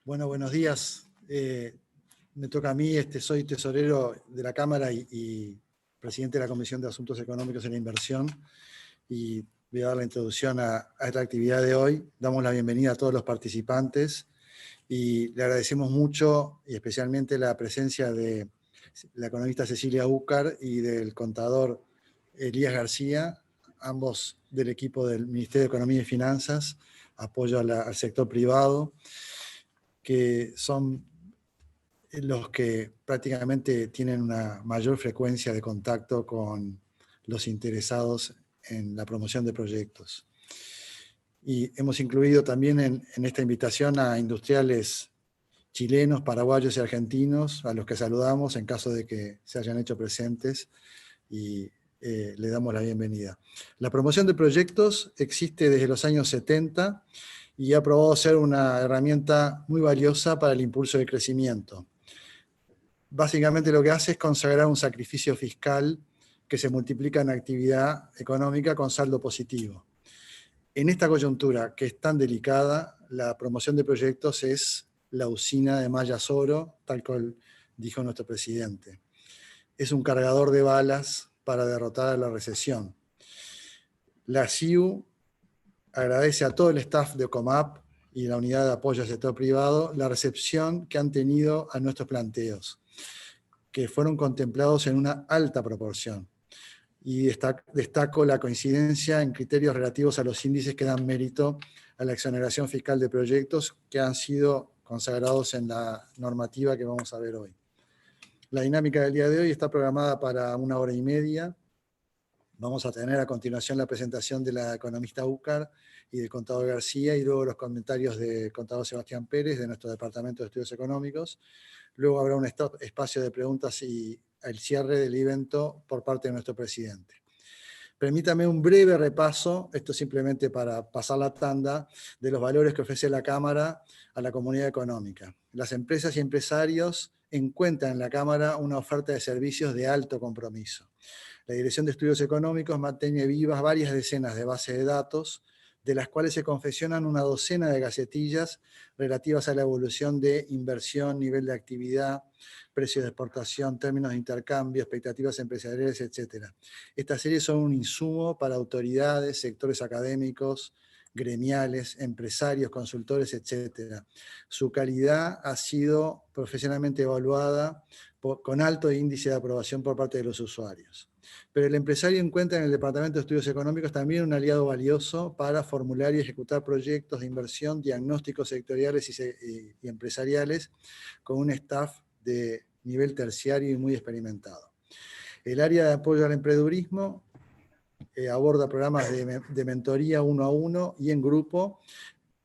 Bueno, buenos días. Me toca a mí, soy tesorero de la Cámara y presidente de la Comisión de Asuntos Económicos y la Inversión, y voy a dar la introducción a esta actividad de hoy. Damos la bienvenida a todos los participantes y le agradecemos mucho, y especialmente la presencia de la economista Cecilia Úcar y del contador Elías García, ambos del equipo del Ministerio de Economía y Finanzas, apoyo al sector privado, que son los que prácticamente tienen una mayor frecuencia de contacto con los interesados en la promoción de proyectos. Y hemos incluido también en esta invitación a industriales chilenos, paraguayos y argentinos, a los que saludamos en caso de que se hayan hecho presentes, y le damos la bienvenida. La promoción de proyectos existe desde los años 70 y ha probado ser una herramienta muy valiosa para el impulso del crecimiento. Básicamente lo que hace es consagrar un sacrificio fiscal que se multiplica en actividad económica con saldo positivo. En esta coyuntura, que es tan delicada, la promoción de proyectos es la usina de Mallas Oro, tal cual dijo nuestro presidente. Es un cargador de balas para derrotar a la recesión. La CIU agradece a todo el staff de OCOMAP y la Unidad de Apoyo al Sector Privado la recepción que han tenido a nuestros planteos, que fueron contemplados en una alta proporción. Y destaco la coincidencia en criterios relativos a los índices que dan mérito a la exoneración fiscal de proyectos que han sido consagrados en la normativa que vamos a ver hoy. La dinámica del día de hoy está programada para 1 hora y media. Vamos a tener a continuación la presentación de la economista Úcar y del contador García, y luego los comentarios del contador Sebastián Pérez, de nuestro Departamento de Estudios Económicos. Luego habrá un espacio de preguntas y el cierre del evento por parte de nuestro presidente. Permítame un breve repaso, esto simplemente para pasar la tanda, de los valores que ofrece la Cámara a la comunidad económica. Las empresas y empresarios encuentran en la Cámara una oferta de servicios de alto compromiso. La Dirección de Estudios Económicos mantiene vivas varias decenas de bases de datos, de las cuales se confeccionan una docena de gacetillas relativas a la evolución de inversión, nivel de actividad, precios de exportación, términos de intercambio, expectativas empresariales, etc. Estas series son un insumo para autoridades, sectores académicos, gremiales, empresarios, consultores, etc. Su calidad ha sido profesionalmente evaluada con alto índice de aprobación por parte de los usuarios. Pero el empresario encuentra en el Departamento de Estudios Económicos también un aliado valioso para formular y ejecutar proyectos de inversión, diagnósticos sectoriales y empresariales, con un staff de nivel terciario y muy experimentado. El área de apoyo al emprendedurismo aborda programas de mentoría 1 a 1 y en grupo,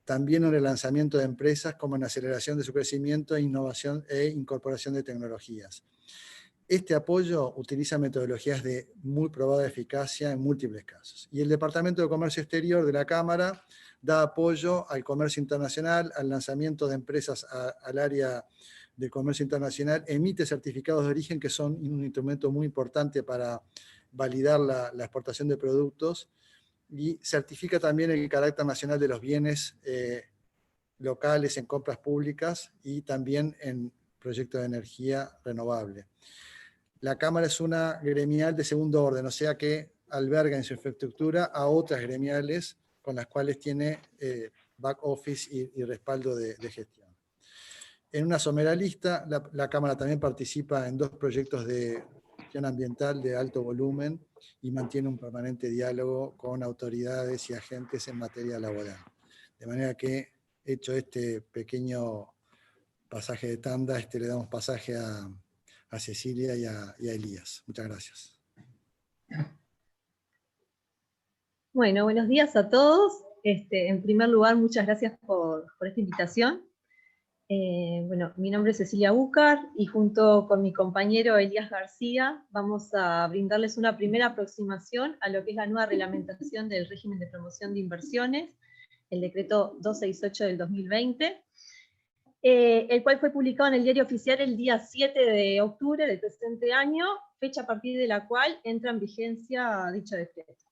también en el lanzamiento de empresas como en aceleración de su crecimiento, innovación e incorporación de tecnologías. Este apoyo utiliza metodologías de muy probada eficacia en múltiples casos. Y el Departamento de Comercio Exterior de la Cámara da apoyo al comercio internacional, al lanzamiento de empresas al área del comercio internacional, emite certificados de origen, que son un instrumento muy importante para validar la exportación de productos, y certifica también el carácter nacional de los bienes locales en compras públicas y también en proyectos de energía renovable. La Cámara es una gremial de segundo orden, o sea que alberga en su infraestructura a otras gremiales con las cuales tiene back office y respaldo de gestión. En una somera lista, la Cámara también participa en 2 proyectos de gestión ambiental de alto volumen y mantiene un permanente diálogo con autoridades y agentes en materia laboral. De manera que, hecho este pequeño pasaje de tanda, le damos pasaje a Cecilia y a Elías. Muchas gracias. Bueno, buenos días a todos. En primer lugar, muchas gracias por esta invitación. Bueno, mi nombre es Cecilia Úcar y junto con mi compañero Elías García vamos a brindarles una primera aproximación a lo que es la nueva reglamentación del régimen de promoción de inversiones, el decreto 268 del 2020, el cual fue publicado en el Diario Oficial el día 7 de octubre del presente año, fecha a partir de la cual entra en vigencia dicho decreto.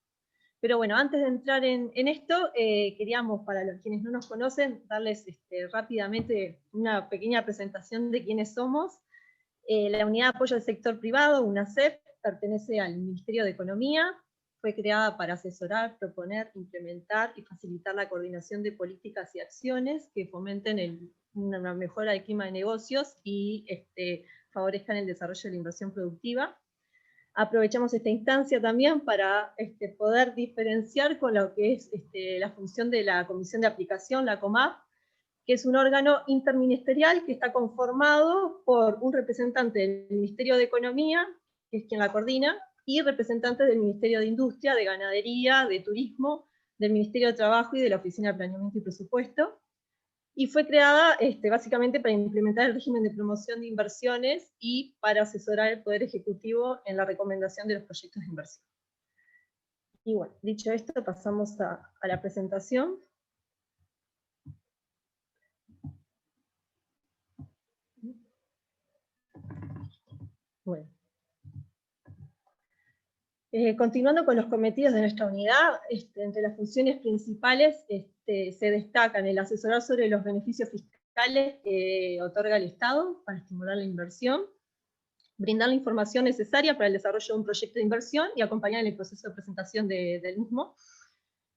Pero bueno, antes de entrar en esto, queríamos, para los quienes no nos conocen, darles rápidamente una pequeña presentación de quiénes somos. La Unidad de Apoyo al Sector Privado, UNACEP, pertenece al Ministerio de Economía, fue creada para asesorar, proponer, implementar y facilitar la coordinación de políticas y acciones que fomenten una mejora del clima de negocios y favorezcan el desarrollo de la inversión productiva. Aprovechamos esta instancia también para poder diferenciar con lo que es la función de la Comisión de Aplicación, la COMAP, que es un órgano interministerial que está conformado por un representante del Ministerio de Economía, que es quien la coordina, y representantes del Ministerio de Industria, de Ganadería, de Turismo, del Ministerio de Trabajo y de la Oficina de Planeamiento y Presupuesto, y fue creada básicamente para implementar el régimen de promoción de inversiones y para asesorar al Poder Ejecutivo en la recomendación de los proyectos de inversión. Y bueno, dicho esto, pasamos a la presentación. Bueno. Continuando con los cometidos de nuestra unidad, entre las funciones principales se destacan el asesorar sobre los beneficios fiscales que otorga el Estado para estimular la inversión, brindar la información necesaria para el desarrollo de un proyecto de inversión y acompañar en el proceso de presentación del mismo.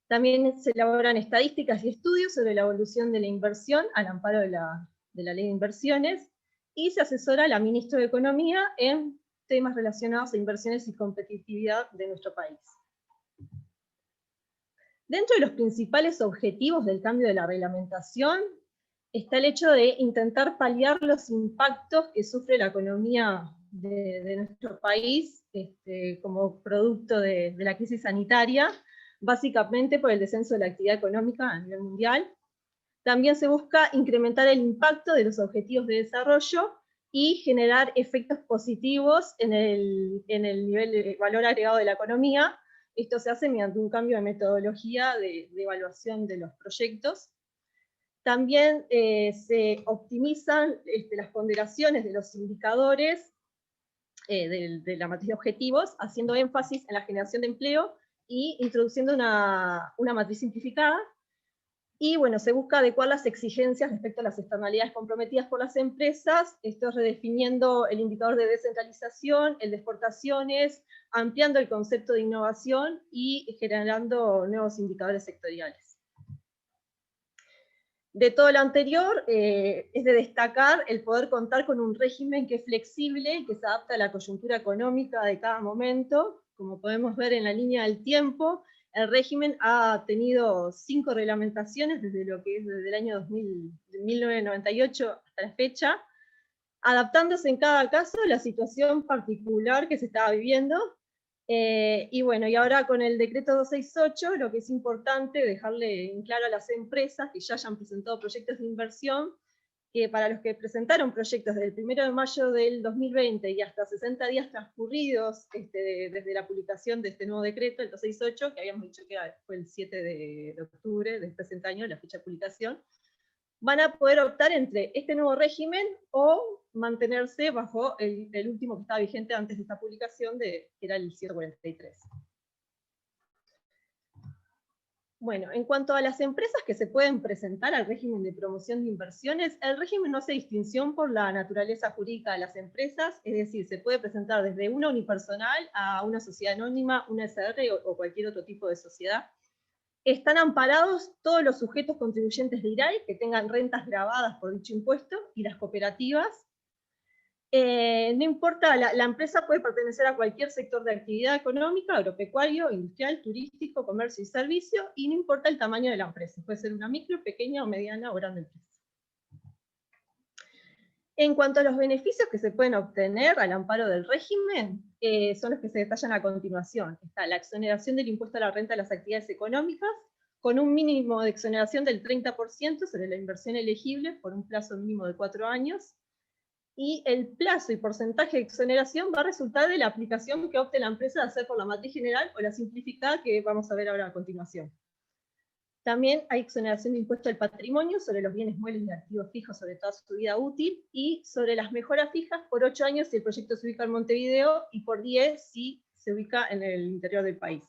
También se elaboran estadísticas y estudios sobre la evolución de la inversión al amparo de la Ley de Inversiones, y se asesora a la Ministra de Economía en temas relacionados a inversiones y competitividad de nuestro país. Dentro de los principales objetivos del cambio de la reglamentación está el hecho de intentar paliar los impactos que sufre la economía de nuestro país como producto de la crisis sanitaria, básicamente por el descenso de la actividad económica a nivel mundial. También se busca incrementar el impacto de los objetivos de desarrollo y generar efectos positivos en el nivel de valor agregado de la economía. Esto se hace mediante un cambio de metodología de evaluación de los proyectos. También se optimizan las ponderaciones de los indicadores de la matriz de objetivos, haciendo énfasis en la generación de empleo y introduciendo una matriz simplificada. Y bueno, se busca adecuar las exigencias respecto a las externalidades comprometidas por las empresas, esto es redefiniendo el indicador de descentralización, el de exportaciones, ampliando el concepto de innovación y generando nuevos indicadores sectoriales. De todo lo anterior, es de destacar el poder contar con un régimen que es flexible y que se adapta a la coyuntura económica de cada momento. Como podemos ver en la línea del tiempo, el régimen ha tenido 5 reglamentaciones desde el año 1998 hasta la fecha, adaptándose en cada caso a la situación particular que se estaba viviendo. Y bueno, y ahora con el decreto 268, lo que es importante dejarle en claro a las empresas que ya hayan presentado proyectos de inversión, que para los que presentaron proyectos desde el 1 de mayo del 2020 y hasta 60 días transcurridos desde la publicación de este nuevo decreto, el 268, que habíamos dicho que fue el 7 de octubre del presente año, la fecha de publicación, van a poder optar entre este nuevo régimen o mantenerse bajo el último que estaba vigente antes de esta publicación, que era el 143. Bueno, en cuanto a las empresas que se pueden presentar al régimen de promoción de inversiones, el régimen no hace distinción por la naturaleza jurídica de las empresas, es decir, se puede presentar desde una unipersonal a una sociedad anónima, una SR o cualquier otro tipo de sociedad. Están amparados todos los sujetos contribuyentes de IRAI que tengan rentas grabadas por dicho impuesto y las cooperativas. No importa, la empresa puede pertenecer a cualquier sector de actividad económica, agropecuario, industrial, turístico, comercio y servicio, y no importa el tamaño de la empresa, puede ser una micro, pequeña o mediana o grande empresa. En cuanto a los beneficios que se pueden obtener al amparo del régimen, son los que se detallan a continuación. Está la exoneración del impuesto a la renta de las actividades económicas, con un mínimo de exoneración del 30% sobre la inversión elegible por un plazo mínimo de 4 años, y el plazo y porcentaje de exoneración va a resultar de la aplicación que opte la empresa de hacer por la matriz general o la simplificada que vamos a ver ahora a continuación. También hay exoneración de impuesto al patrimonio sobre los bienes muebles y activos fijos sobre toda su vida útil, y sobre las mejoras fijas por 8 años si el proyecto se ubica en Montevideo y por 10 si se ubica en el interior del país.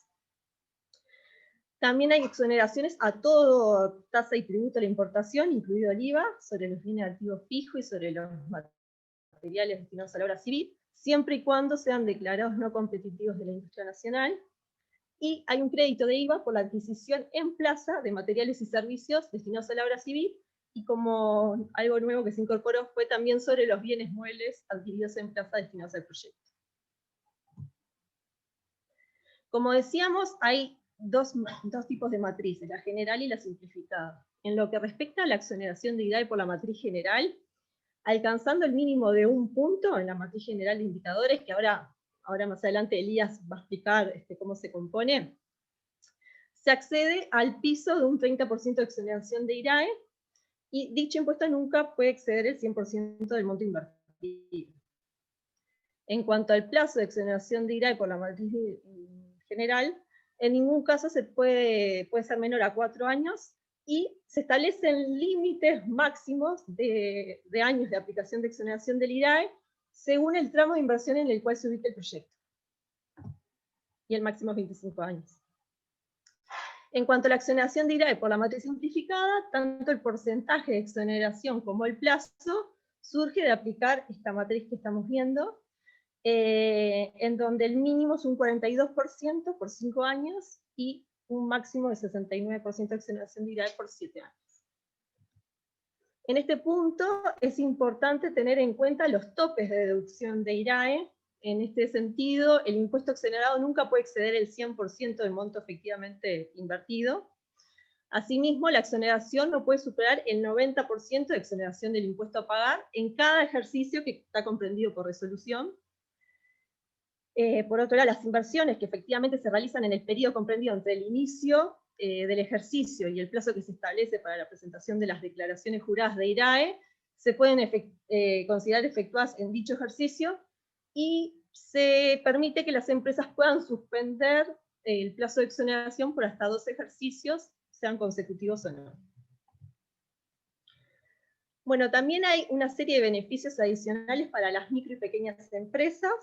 También hay exoneraciones a todo tasa y tributo a la importación, incluido el IVA, sobre los bienes de activo fijo y sobre los materiales destinados a la obra civil, siempre y cuando sean declarados no competitivos de la industria nacional. Y hay un crédito de IVA por la adquisición en plaza de materiales y servicios destinados a la obra civil, y como algo nuevo que se incorporó fue también sobre los bienes muebles adquiridos en plaza destinados al proyecto. Como decíamos, hay dos tipos de matrices, la general y la simplificada. En lo que respecta a la exoneración de IRAE por la matriz general, alcanzando el mínimo de 1 punto en la matriz general de indicadores, que ahora más adelante Elías va a explicar cómo se compone, se accede al piso de un 30% de exoneración de IRAE, y dicho impuesto nunca puede exceder el 100% del monto invertido. En cuanto al plazo de exoneración de IRAE por la matriz general, en ningún caso puede ser menor a 4 años, y se establecen límites máximos de años de aplicación de exoneración del IRAE según el tramo de inversión en el cual se ubica el proyecto. Y el máximo es 25 años. En cuanto a la exoneración de IRAE por la matriz simplificada, tanto el porcentaje de exoneración como el plazo surge de aplicar esta matriz que estamos viendo, en donde el mínimo es un 42% por 5 años y un máximo de 69% de exoneración de IRAE por 7 años. En este punto es importante tener en cuenta los topes de deducción de IRAE. En este sentido, el impuesto exonerado nunca puede exceder el 100% del monto efectivamente invertido. Asimismo, la exoneración no puede superar el 90% de exoneración del impuesto a pagar en cada ejercicio que está comprendido por resolución. Por otro lado, las inversiones que efectivamente se realizan en el periodo comprendido entre el inicio del ejercicio y el plazo que se establece para la presentación de las declaraciones juradas de IRAE se pueden considerar efectuadas en dicho ejercicio, y se permite que las empresas puedan suspender el plazo de exoneración por hasta 2 ejercicios, sean consecutivos o no. Bueno, también hay una serie de beneficios adicionales para las micro y pequeñas empresas.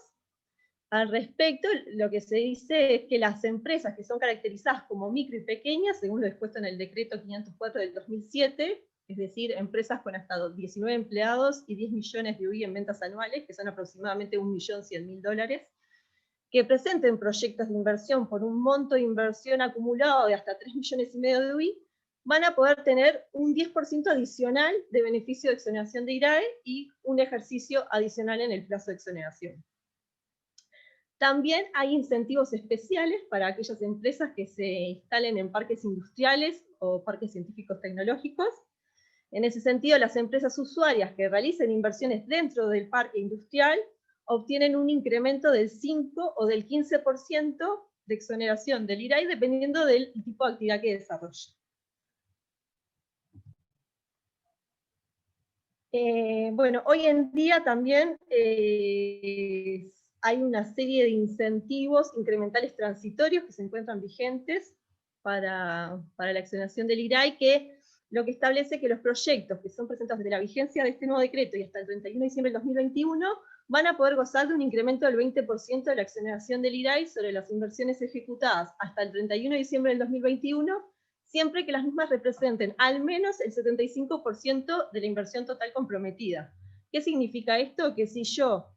Al respecto, lo que se dice es que las empresas que son caracterizadas como micro y pequeñas, según lo dispuesto en el decreto 504 del 2007, es decir, empresas con hasta 19 empleados y 10 millones de UI en ventas anuales, que son aproximadamente $1.100.000, que presenten proyectos de inversión por un monto de inversión acumulado de hasta 3,5 millones de UI, van a poder tener un 10% adicional de beneficio de exoneración de IRAE y un ejercicio adicional en el plazo de exoneración. También hay incentivos especiales para aquellas empresas que se instalen en parques industriales o parques científicos tecnológicos. En ese sentido, las empresas usuarias que realicen inversiones dentro del parque industrial obtienen un incremento del 5 o del 15% de exoneración del IRAE, dependiendo del tipo de actividad que desarrolle. Bueno, hoy en día también hay una serie de incentivos incrementales transitorios que se encuentran vigentes para la exoneración del IRAE, que lo que establece que los proyectos que son presentados desde la vigencia de este nuevo decreto y hasta el 31 de diciembre del 2021 van a poder gozar de un incremento del 20% de la exoneración del IRAE sobre las inversiones ejecutadas hasta el 31 de diciembre del 2021, siempre que las mismas representen al menos el 75% de la inversión total comprometida. ¿Qué significa esto? Que si yo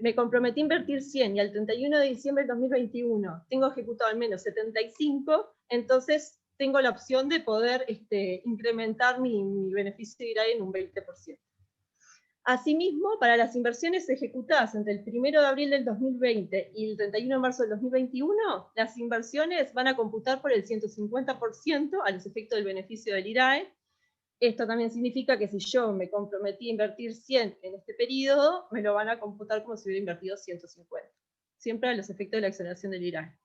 me comprometí a invertir 100 y al 31 de diciembre del 2021 tengo ejecutado al menos 75, entonces tengo la opción de poder incrementar mi beneficio de IRAE en un 20%. Asimismo, para las inversiones ejecutadas entre el 1 de abril del 2020 y el 31 de marzo del 2021, las inversiones van a computar por el 150% a los efectos del beneficio del IRAE. Esto también significa que si yo me comprometí a invertir 100 en este periodo, me lo van a computar como si hubiera invertido 150, siempre a los efectos de la exoneración del IRAE.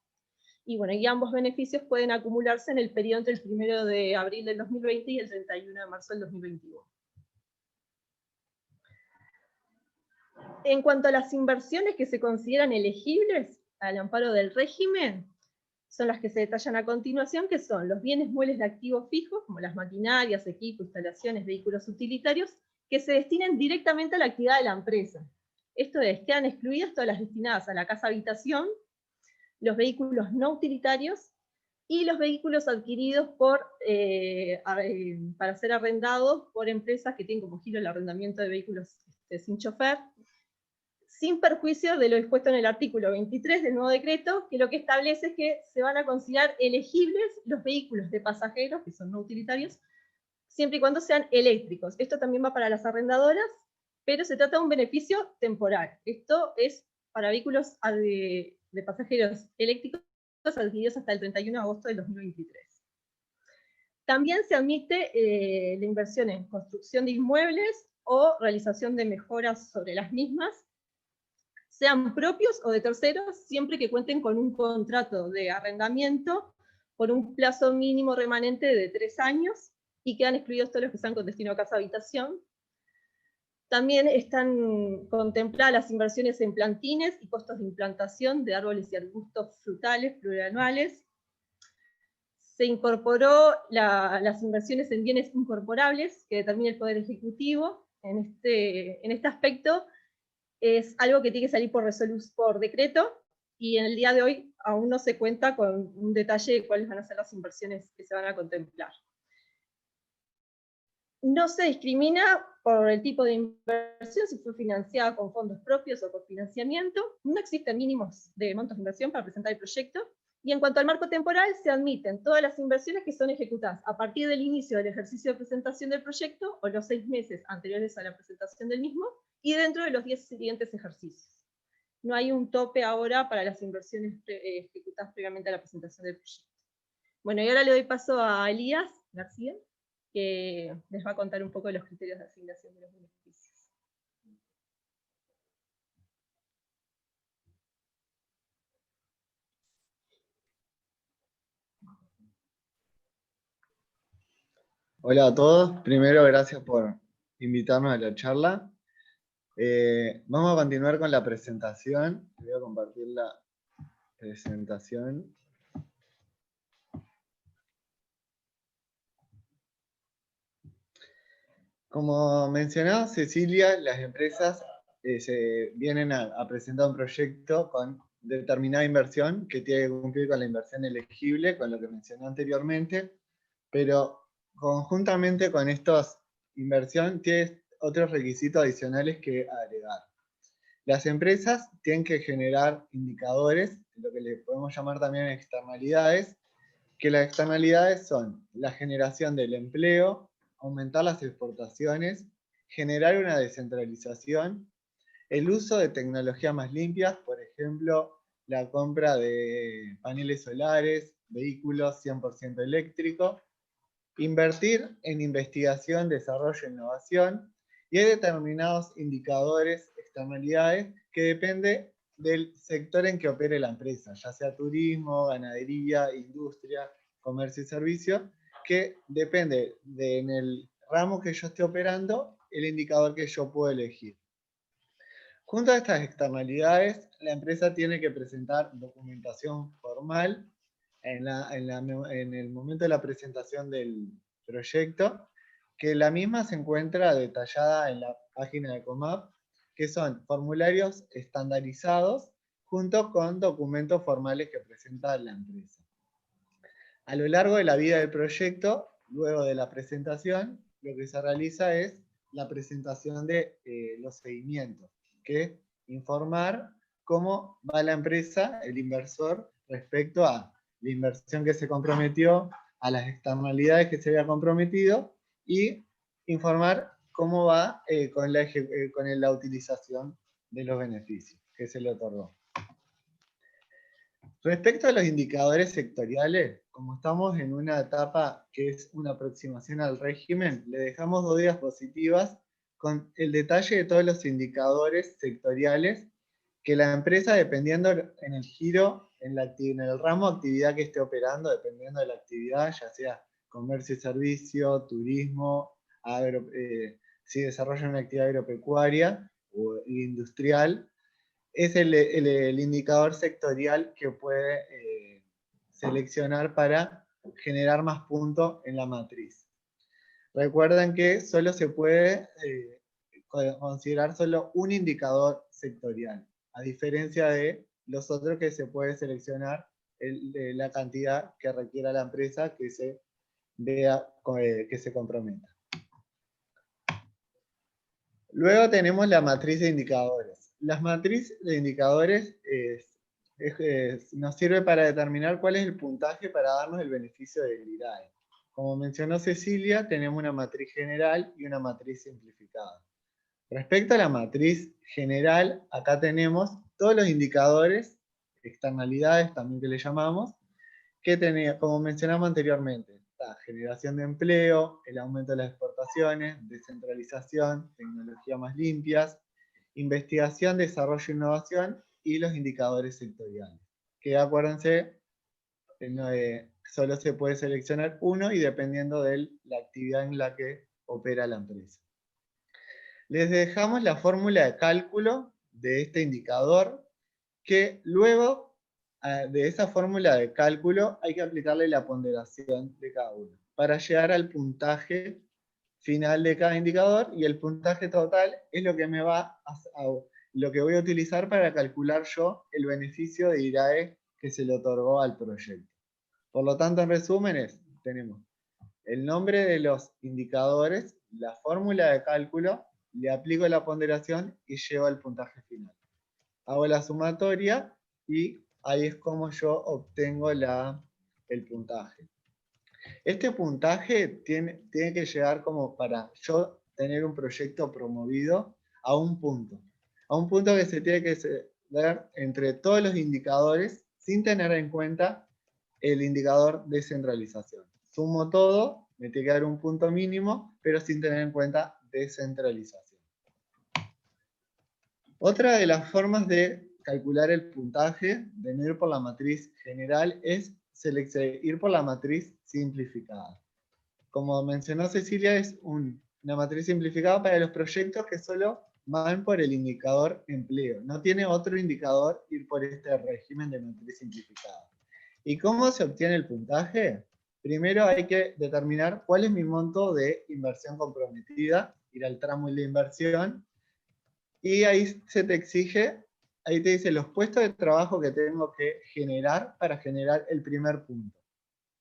Y bueno, y ambos beneficios pueden acumularse en el periodo entre el 1 de abril del 2020 y el 31 de marzo del 2021. En cuanto a las inversiones que se consideran elegibles al amparo del régimen, son las que se detallan a continuación, que son los bienes muebles de activos fijos, como las maquinarias, equipos, instalaciones, vehículos utilitarios, que se destinen directamente a la actividad de la empresa. Esto es, quedan excluidas todas las destinadas a la casa habitación, los vehículos no utilitarios, y los vehículos adquiridos para ser arrendados por empresas que tienen como giro el arrendamiento de vehículos sin chofer, sin perjuicio de lo dispuesto en el artículo 23 del nuevo decreto, que lo que establece es que se van a considerar elegibles los vehículos de pasajeros, que son no utilitarios, siempre y cuando sean eléctricos. Esto también va para las arrendadoras, pero se trata de un beneficio temporal. Esto es para vehículos de pasajeros eléctricos adquiridos hasta el 31 de agosto del 2023. También se admite la inversión en construcción de inmuebles o realización de mejoras sobre las mismas, sean propios o de terceros, siempre que cuenten con un contrato de arrendamiento por un plazo mínimo remanente de 3 años, y quedan excluidos todos los que sean con destino a casa-habitación. También están contempladas las inversiones en plantines y costos de implantación de árboles y arbustos frutales plurianuales. Se incorporó las inversiones en bienes incorporables que determina el Poder Ejecutivo. En este aspecto es algo que tiene que salir por decreto, y en el día de hoy aún no se cuenta con un detalle de cuáles van a ser las inversiones que se van a contemplar. No se discrimina por el tipo de inversión, si fue financiada con fondos propios o por financiamiento. No existen mínimos de montos de inversión para presentar el proyecto. Y en cuanto al marco temporal, se admiten todas las inversiones que son ejecutadas a partir del inicio del ejercicio de presentación del proyecto o los 6 meses anteriores a la presentación del mismo, y dentro de los 10 siguientes ejercicios. No hay un tope ahora para las inversiones ejecutadas previamente a la presentación del proyecto. Bueno, y ahora le doy paso a Elías García, que les va a contar un poco de los criterios de asignación de los beneficios. Hola a todos, primero gracias por invitarnos a la charla. Vamos a continuar con la presentación. Voy a compartir la presentación. Como mencionaba Cecilia, las empresas se vienen a presentar un proyecto con determinada inversión que tiene que cumplir con la inversión elegible, con lo que mencioné anteriormente, pero conjuntamente con estas inversiones tiene otros requisitos adicionales que agregar. Las empresas tienen que generar indicadores, lo que le podemos llamar también externalidades, que las externalidades son la generación del empleo, aumentar las exportaciones, generar una descentralización, el uso de tecnologías más limpias, por ejemplo, la compra de paneles solares, vehículos 100% eléctricos, invertir en investigación, desarrollo e innovación, y hay determinados indicadores, externalidades, que depende del sector en que opere la empresa, ya sea turismo, ganadería, industria, comercio y servicio, que depende en el ramo que yo esté operando, el indicador que yo puedo elegir. Junto a estas externalidades, la empresa tiene que presentar documentación formal en el momento de la presentación del proyecto, que la misma se encuentra detallada en la página de Comap, que son formularios estandarizados junto con documentos formales que presenta la empresa. A lo largo de la vida del proyecto, luego de la presentación, lo que se realiza es la presentación de los seguimientos, que es informar cómo va la empresa, el inversor, respecto a la inversión que se comprometió, a las externalidades que se había comprometido, y informar cómo va con la utilización de los beneficios que se le otorgó. Respecto a los indicadores sectoriales, como estamos en una etapa que es una aproximación al régimen, le dejamos 2 diapositivas con el detalle de todos los indicadores sectoriales que la empresa, dependiendo en el giro, en el ramo de actividad que esté operando, dependiendo de la actividad, ya sea comercio y servicio, turismo, si desarrolla una actividad agropecuaria o industrial, es el indicador sectorial que puede seleccionar para generar más puntos en la matriz. Recuerden que solo se puede considerar solo un indicador sectorial, a diferencia de los otros que se puede seleccionar la cantidad que requiera la empresa que se vea, que se comprometa. Luego tenemos la matriz de indicadores. Las matrices de indicadores nos sirve para determinar cuál es el puntaje para darnos el beneficio del IRAE. Como mencionó Cecilia, tenemos una matriz general y una matriz simplificada. Respecto a la matriz general, acá tenemos todos los indicadores, externalidades también que le llamamos, que tenía, como mencionamos anteriormente, la generación de empleo, el aumento de las exportaciones, descentralización, tecnología más limpias, investigación, desarrollo e innovación y los indicadores sectoriales. Que acuérdense, solo se puede seleccionar uno y dependiendo de la actividad en la que opera la empresa. Les dejamos la fórmula de cálculo de este indicador, que luego de esa fórmula de cálculo hay que aplicarle la ponderación de cada uno para llegar al puntaje final de cada indicador, y el puntaje total es lo que lo que voy a utilizar para calcular yo el beneficio de IRAE que se le otorgó al proyecto. Por lo tanto, en resumen, tenemos el nombre de los indicadores, la fórmula de cálculo, le aplico la ponderación y llego al puntaje final. Hago la sumatoria y ahí es como yo obtengo el puntaje. Este puntaje tiene que llegar como para yo tener un proyecto promovido a un punto que se tiene que ver entre todos los indicadores sin tener en cuenta el indicador de centralización. Sumo todo, me tiene que dar un punto mínimo, pero sin tener en cuenta descentralización. Otra de las formas de calcular el puntaje, de no ir por la matriz general, es ir por la matriz simplificada. Como mencionó Cecilia, es una matriz simplificada para los proyectos que solo van por el indicador empleo. No tiene otro indicador ir por este régimen de matriz simplificada. ¿Y cómo se obtiene el puntaje? Primero hay que determinar cuál es mi monto de inversión comprometida, ir al tramo de la inversión, y ahí se te exige, ahí te dice los puestos de trabajo que tengo que generar para generar el primer punto.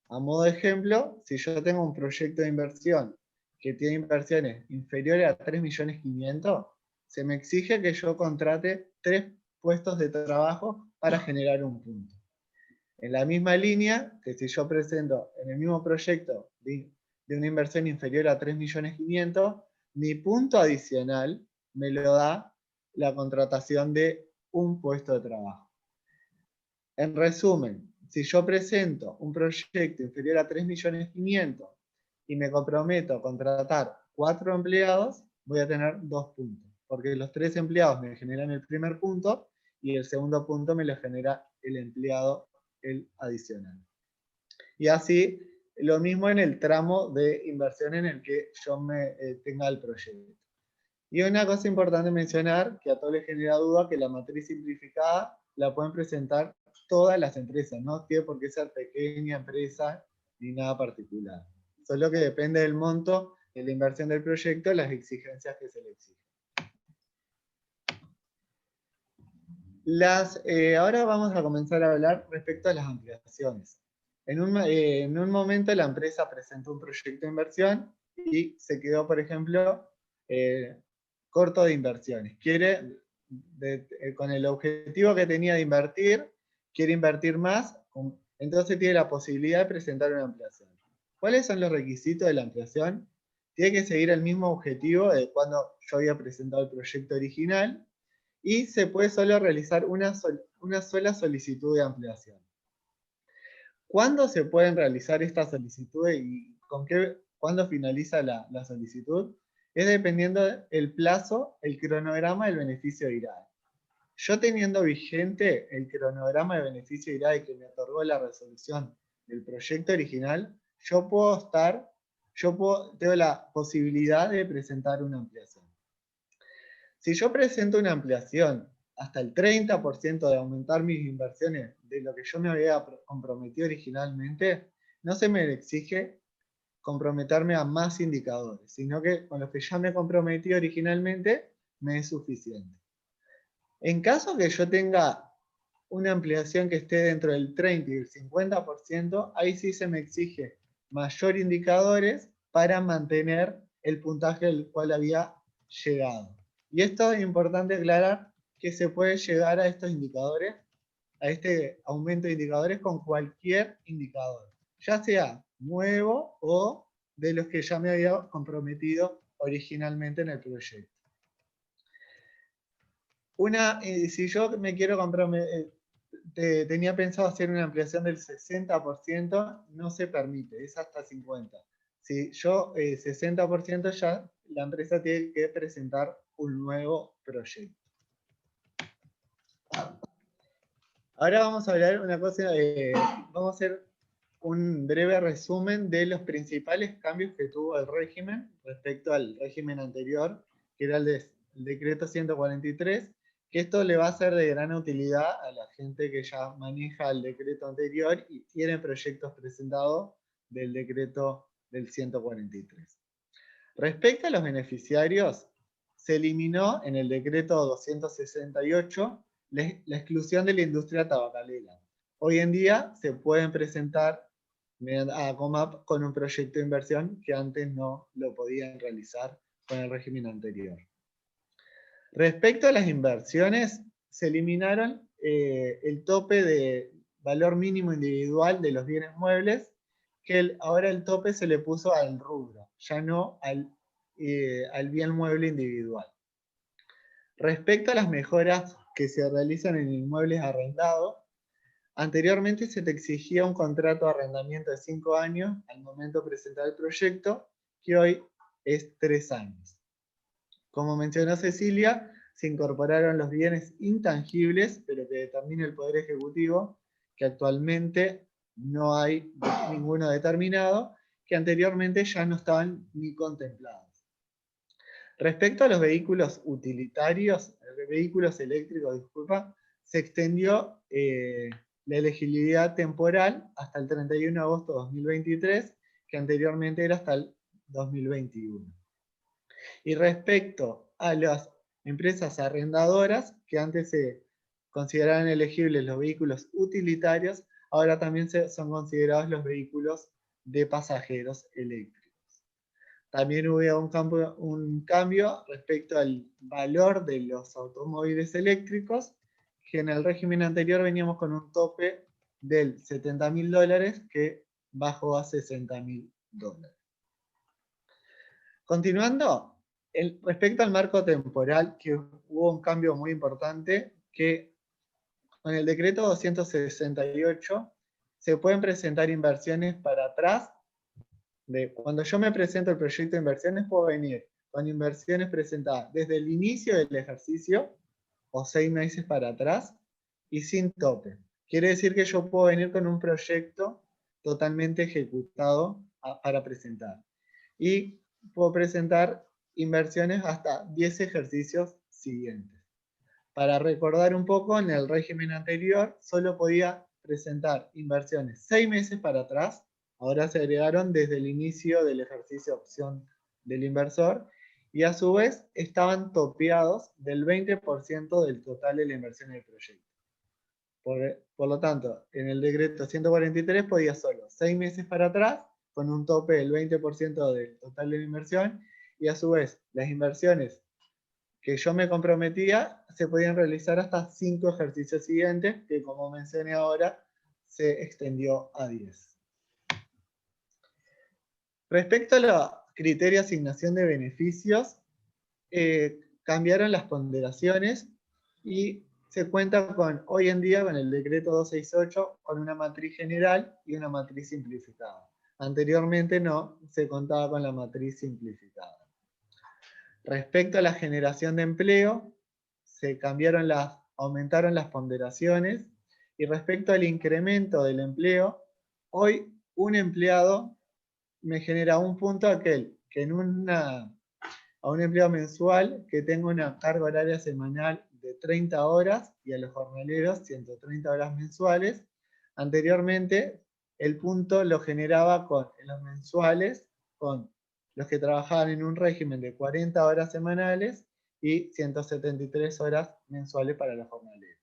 A modo de ejemplo, si yo tengo un proyecto de inversión que tiene inversiones inferiores a 3.500.000, se me exige que yo contrate 3 puestos de trabajo para generar un punto. En la misma línea, que si yo presento en el mismo proyecto de una inversión inferior a 3.500.000, mi punto adicional me lo da la contratación de un puesto de trabajo. En resumen, si yo presento un proyecto inferior a 3.500.000 y me comprometo a contratar 4 empleados, voy a tener 2 puntos, porque los 3 empleados me generan el primer punto y el segundo punto me lo genera el empleado, el adicional. Y así, lo mismo en el tramo de inversión en el que yo tenga el proyecto. Y una cosa importante mencionar, que a todos les genera duda, que la matriz simplificada la pueden presentar todas las empresas, no tiene por qué ser pequeña empresa ni nada particular. Solo que depende del monto de la inversión del proyecto, las exigencias que se le exigen. Ahora vamos a comenzar a hablar respecto a las ampliaciones. En un momento la empresa presentó un proyecto de inversión y se quedó, por ejemplo, corto de inversiones. Con el objetivo que tenía de invertir, quiere invertir más, entonces tiene la posibilidad de presentar una ampliación. ¿Cuáles son los requisitos de la ampliación? Tiene que seguir el mismo objetivo de cuando yo había presentado el proyecto original, y se puede solo realizar una sola solicitud de ampliación. ¿Cuándo se pueden realizar estas solicitudes y cuándo finaliza la solicitud? Es dependiendo del plazo, el cronograma del beneficio de IRAE. Yo teniendo vigente el cronograma de beneficio de IRAE que me otorgó la resolución del proyecto original, tengo la posibilidad de presentar una ampliación. Si yo presento una ampliación hasta el 30% de aumentar mis inversiones de lo que yo me había comprometido originalmente, no se me exige comprometerme a más indicadores, sino que con los que ya me comprometí originalmente me es suficiente. En caso que yo tenga una ampliación que esté dentro del 30 y el 50%, ahí sí se me exige mayor indicadores para mantener el puntaje al cual había llegado. Y esto es importante aclarar que se puede llegar a estos indicadores, a este aumento de indicadores con cualquier indicador, ya sea nuevo o de los que ya me había comprometido originalmente en el proyecto. Si yo me quiero comprometer, tenía pensado hacer una ampliación del 60%, no se permite, es hasta 50%. Si yo 60% ya la empresa tiene que presentar un nuevo proyecto. Ahora vamos a hablar una cosa, vamos a hacer un breve resumen de los principales cambios que tuvo el régimen respecto al régimen anterior, que era el decreto 143, que esto le va a ser de gran utilidad a la gente que ya maneja el decreto anterior y tiene proyectos presentados del decreto del 143. Respecto a los beneficiarios, se eliminó en el decreto 268 la exclusión de la industria tabacalera. Hoy en día se pueden presentar a COMAP con un proyecto de inversión que antes no lo podían realizar con el régimen anterior. Respecto a las inversiones, se eliminaron el tope de valor mínimo individual de los bienes muebles, que ahora el tope se le puso al rubro, ya no al bien mueble individual. Respecto a las mejoras que se realizan en inmuebles arrendados, anteriormente se te exigía un contrato de arrendamiento de 5 años al momento de presentar el proyecto, que hoy es 3 años. Como mencionó Cecilia, se incorporaron los bienes intangibles, pero que determina el Poder Ejecutivo, que actualmente no hay ninguno determinado, que anteriormente ya no estaban ni contemplados. Respecto a los vehículos utilitarios, vehículos eléctricos, disculpa, se extendió la elegibilidad temporal hasta el 31 de agosto de 2023, que anteriormente era hasta el 2021. Y respecto a las empresas arrendadoras, que antes se consideraban elegibles los vehículos utilitarios, ahora también son considerados los vehículos de pasajeros eléctricos. También hubo un cambio respecto al valor de los automóviles eléctricos, que en el régimen anterior veníamos con un tope del $70.000 que bajó a $60.000. Continuando, respecto al marco temporal, que hubo un cambio muy importante, que con el decreto 268 se pueden presentar inversiones para atrás. Cuando yo me presento el proyecto de inversiones, puedo venir con inversiones presentadas desde el inicio del ejercicio o 6 meses para atrás y sin tope. Quiere decir que yo puedo venir con un proyecto totalmente ejecutado para presentar. Y puedo presentar inversiones hasta 10 ejercicios siguientes. Para recordar un poco, en el régimen anterior solo podía presentar inversiones 6 meses para atrás. Ahora se agregaron desde el inicio del ejercicio de opción del inversor y a su vez estaban topeados del 20% del total de la inversión del proyecto. Por lo tanto, en el decreto 143 podía solo 6 meses para atrás con un tope del 20% del total de la inversión y a su vez las inversiones que yo me comprometía se podían realizar hasta 5 ejercicios siguientes, que como mencioné ahora se extendió a 10. Respecto a los criterios de asignación de beneficios, cambiaron las ponderaciones y se cuenta hoy en día con el decreto 268 con una matriz general y una matriz simplificada. Anteriormente no se contaba con la matriz simplificada. Respecto a la generación de empleo, aumentaron las ponderaciones y respecto al incremento del empleo, hoy un empleado me genera un punto aquel que a un empleado mensual que tenga una carga horaria semanal de 30 horas y a los jornaleros 130 horas mensuales. Anteriormente el punto lo generaba en los mensuales con los que trabajaban en un régimen de 40 horas semanales y 173 horas mensuales para los jornaleros.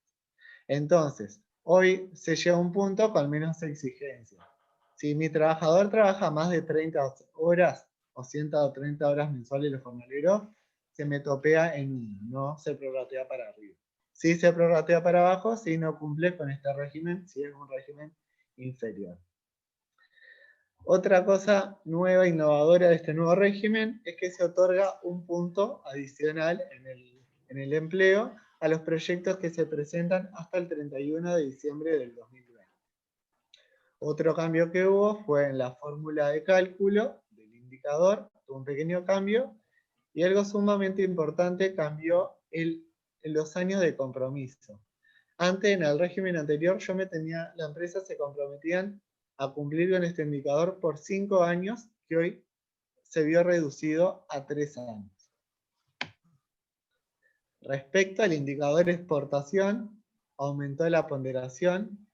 Entonces, hoy se llega a un punto con menos exigencia. Si mi trabajador trabaja más de 30 horas o 130 horas mensuales los jornaleros, se me topea en 1, no se prorratea para arriba. Si se prorratea para abajo, si no cumple con este régimen, si es un régimen inferior. Otra cosa nueva, innovadora de este nuevo régimen es que se otorga un punto adicional en el empleo a los proyectos que se presentan hasta el 31 de diciembre del 2020. Otro cambio que hubo fue en la fórmula de cálculo del indicador, tuvo un pequeño cambio, y algo sumamente importante cambió en los años de compromiso. Antes, en el régimen anterior, la empresa se comprometían a cumplir con este indicador por 5 años, que hoy se vio reducido a 3 años. Respecto al indicador de exportación, aumentó la ponderación,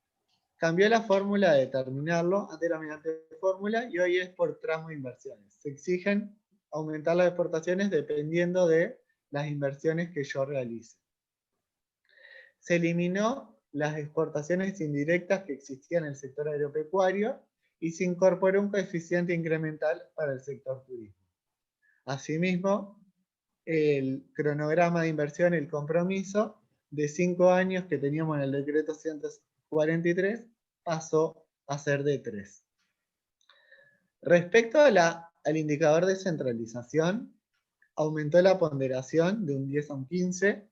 cambió la fórmula de determinarlo, antes era mediante fórmula y hoy es por tramo de inversiones. Se exigen aumentar las exportaciones dependiendo de las inversiones que yo realice. Se eliminó las exportaciones indirectas que existían en el sector agropecuario y se incorporó un coeficiente incremental para el sector turismo. Asimismo, el cronograma de inversión, el compromiso de 5 años que teníamos en el decreto 143 pasó a ser de 3. Respecto al indicador de centralización, aumentó la ponderación de un 10 a un 15,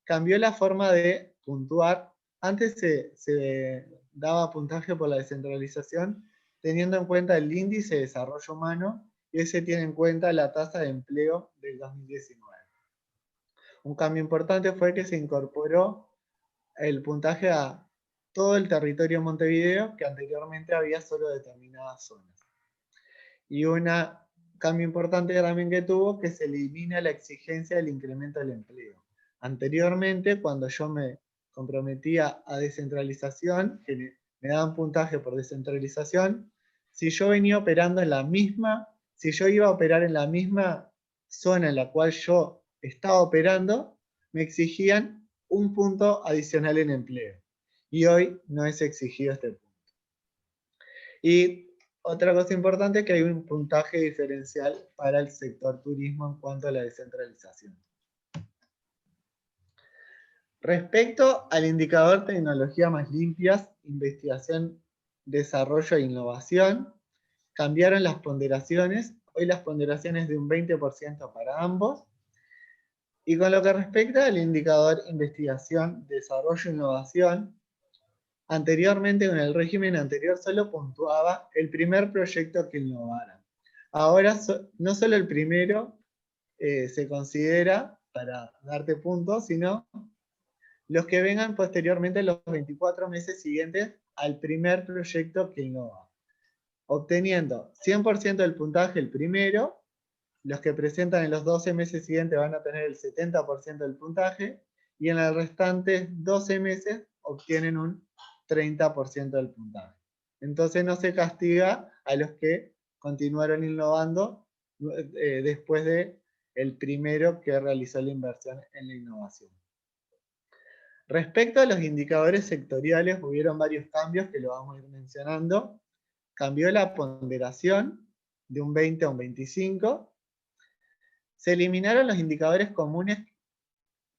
cambió la forma de puntuar. Antes se daba puntaje por la descentralización teniendo en cuenta el índice de desarrollo humano y ese tiene en cuenta la tasa de empleo del 2019. Un cambio importante fue que se incorporó el puntaje a todo el territorio de Montevideo, que anteriormente había solo determinadas zonas. Y un cambio importante también que tuvo, que se elimina la exigencia del incremento del empleo. Anteriormente, cuando yo me comprometía a descentralización, que me daban puntaje por descentralización, si yo venía operando en la misma, si yo iba a operar en la misma zona en la cual yo estaba operando, me exigían un punto adicional en empleo. Y hoy no es exigido este punto. Y otra cosa importante es que hay un puntaje diferencial para el sector turismo en cuanto a la descentralización. Respecto al indicador tecnología más limpias, investigación, desarrollo e innovación, cambiaron las ponderaciones. Hoy las ponderaciones de un 20% para ambos. Y con lo que respecta al indicador investigación, desarrollo e innovación, anteriormente, en el régimen anterior, solo puntuaba el primer proyecto que innovara. Ahora, no solo el primero se considera para darte puntos, sino los que vengan posteriormente los 24 meses siguientes al primer proyecto que innova. Obteniendo 100% del puntaje el primero, los que presentan en los 12 meses siguientes van a tener el 70% del puntaje, y en los restantes 12 meses obtienen un 30% del puntaje. Entonces no se castiga a los que continuaron innovando después de el primero que realizó la inversión en la innovación. Respecto a los indicadores sectoriales, hubieron varios cambios que lo vamos a ir mencionando. Cambió la ponderación de un 20 a un 25. Se eliminaron los indicadores comunes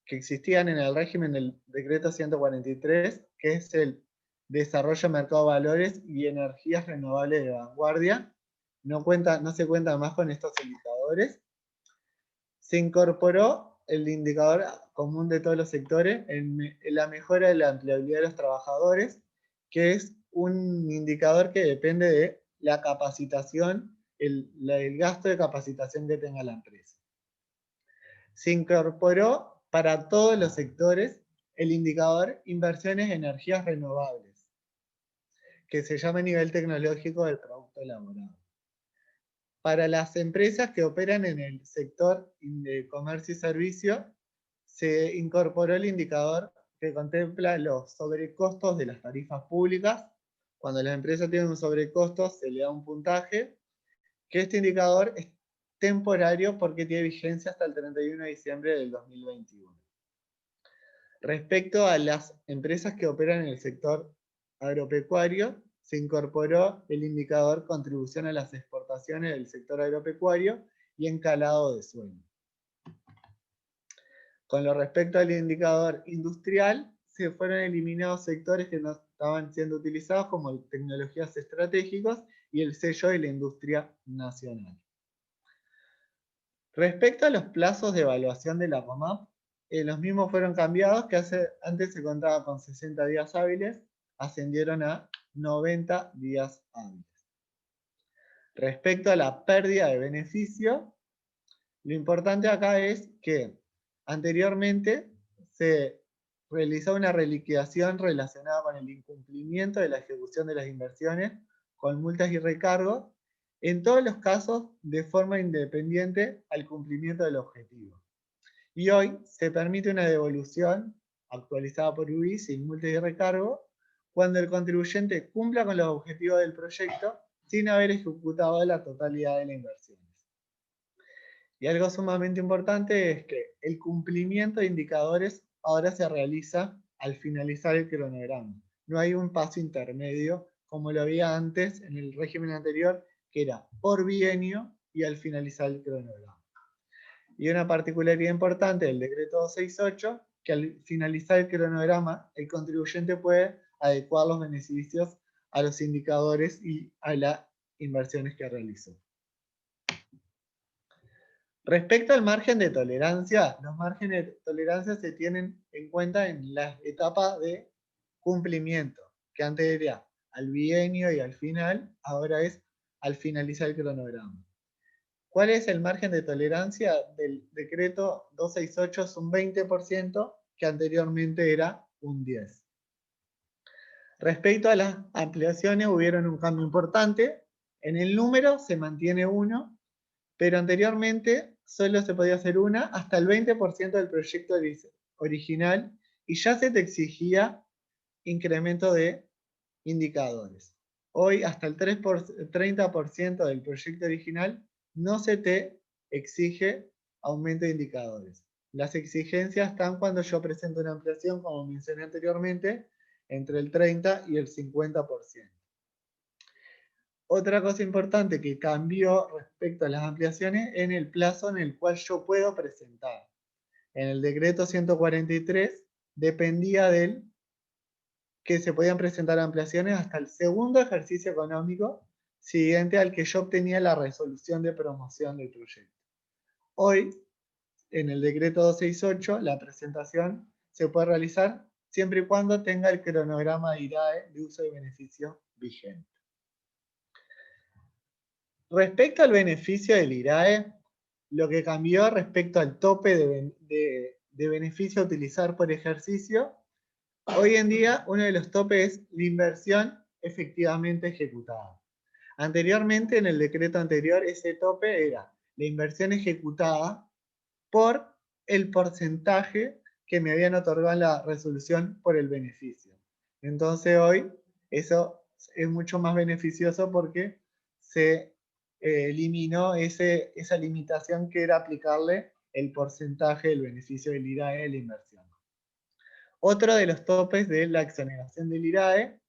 que existían en el régimen del decreto 143, que es el desarrollo de mercado de valores y energías renovables de vanguardia. No se cuenta más con estos indicadores. Se incorporó el indicador común de todos los sectores en la mejora de la empleabilidad de los trabajadores, que es un indicador que depende de la capacitación, el gasto de capacitación que tenga la empresa. Se incorporó para todos los sectores el indicador inversiones en energías renovables, que se llama nivel tecnológico del producto elaborado. Para las empresas que operan en el sector de comercio y servicio, se incorporó el indicador que contempla los sobrecostos de las tarifas públicas. Cuando las empresas tienen un sobrecosto, se le da un puntaje, que este indicador es temporario porque tiene vigencia hasta el 31 de diciembre del 2021. Respecto a las empresas que operan en el sector agropecuario, se incorporó el indicador contribución a las exportaciones del sector agropecuario y encalado de suelo. Con lo respecto al indicador industrial, se fueron eliminados sectores que no estaban siendo utilizados como tecnologías estratégicas y el sello de la industria nacional. Respecto a los plazos de evaluación de la ROMAP, los mismos fueron cambiados, que antes se contaba con 60 días hábiles, ascendieron a 90 días hábiles. Respecto a la pérdida de beneficio, lo importante acá es que anteriormente se realizó una reliquidación relacionada con el incumplimiento de la ejecución de las inversiones, con multas y recargos, en todos los casos de forma independiente al cumplimiento del objetivo. Y hoy se permite una devolución actualizada por UI sin multas y recargo cuando el contribuyente cumpla con los objetivos del proyecto sin haber ejecutado la totalidad de la inversión. Y algo sumamente importante es que el cumplimiento de indicadores ahora se realiza al finalizar el cronograma. No hay un paso intermedio como lo había antes en el régimen anterior, que era por bienio y al finalizar el cronograma. Y una particularidad importante del decreto 268, que al finalizar el cronograma, el contribuyente puede adecuar los beneficios a los indicadores y a las inversiones que realizó. Respecto al margen de tolerancia, los márgenes de tolerancia se tienen en cuenta en la etapa de cumplimiento, que antes era al bienio y al final, ahora es al finalizar el cronograma. ¿Cuál es el margen de tolerancia del decreto 268? Es un 20%, que anteriormente era un 10%. Respecto a las ampliaciones, hubieron un cambio importante. En el número se mantiene 1, pero anteriormente solo se podía hacer una hasta el 20% del proyecto original y ya se te exigía incremento de indicadores. Hoy hasta el 30% del proyecto original no se te exige aumento de indicadores. Las exigencias están cuando yo presento una ampliación, como mencioné anteriormente, entre el 30 y el 50%. Otra cosa importante que cambió respecto a las ampliaciones en el plazo en el cual yo puedo presentar. En el decreto 143 dependía del que se podían presentar ampliaciones hasta el segundo ejercicio económico siguiente al que yo obtenía la resolución de promoción del proyecto. Hoy, en el decreto 268, la presentación se puede realizar siempre y cuando tenga el cronograma de IRAE de uso de beneficio vigente. Respecto al beneficio del IRAE, lo que cambió respecto al tope de beneficio a utilizar por ejercicio, hoy en día uno de los topes es la inversión efectivamente ejecutada. Anteriormente, en el decreto anterior, ese tope era la inversión ejecutada por el porcentaje que me habían otorgado en la resolución por el beneficio. Entonces hoy eso es mucho más beneficioso porque se eliminó esa limitación que era aplicarle el porcentaje del beneficio del IRAE de la inversión. Otro de los topes de la exoneración del IRAE,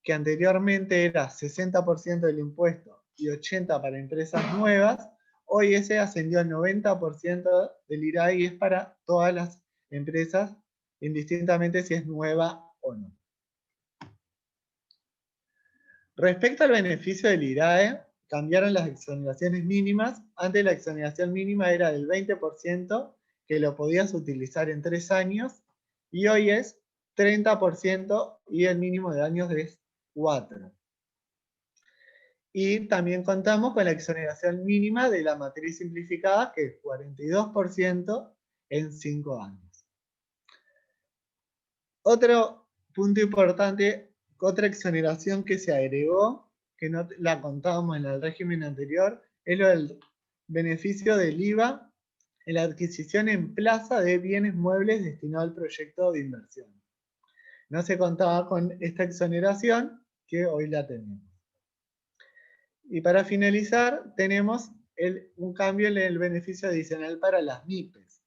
que anteriormente era 60% del impuesto y 80% para empresas nuevas, hoy ese ascendió al 90% del IRAE y es para todas las empresas, indistintamente si es nueva o no. Respecto al beneficio del IRAE, cambiaron las exoneraciones mínimas. Antes la exoneración mínima era del 20%, que lo podías utilizar en 3 años, y hoy es 30% y el mínimo de años es 4. Y también contamos con la exoneración mínima de la matriz simplificada, que es 42% en 5 años. Otro punto importante, otra exoneración que se agregó, que no la contábamos en el régimen anterior, es lo del beneficio del IVA en la adquisición en plaza de bienes muebles destinados al proyecto de inversión. No se contaba con esta exoneración, que hoy la tenemos. Y para finalizar, tenemos un cambio en el beneficio adicional para las MIPES,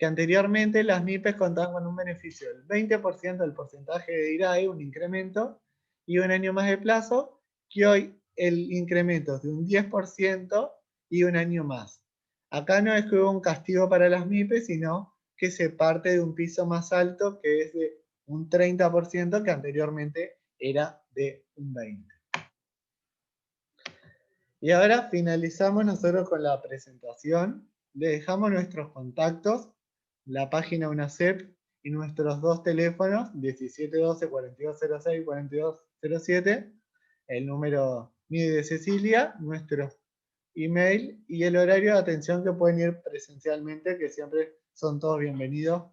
que anteriormente las MIPES contaban con un beneficio del 20% del porcentaje de IRAE, un incremento, y un año más de plazo, que hoy el incremento es de un 10% y un año más. Acá no es que hubo un castigo para las MIPES, sino que se parte de un piso más alto, que es de un 30%, que anteriormente era de un 20%. Y ahora finalizamos nosotros con la presentación. Le dejamos nuestros contactos, la página UNACEP y nuestros dos teléfonos, 1712-4206 y 4207, el número mío y de Cecilia, nuestro email y el horario de atención que pueden ir presencialmente, que siempre son todos bienvenidos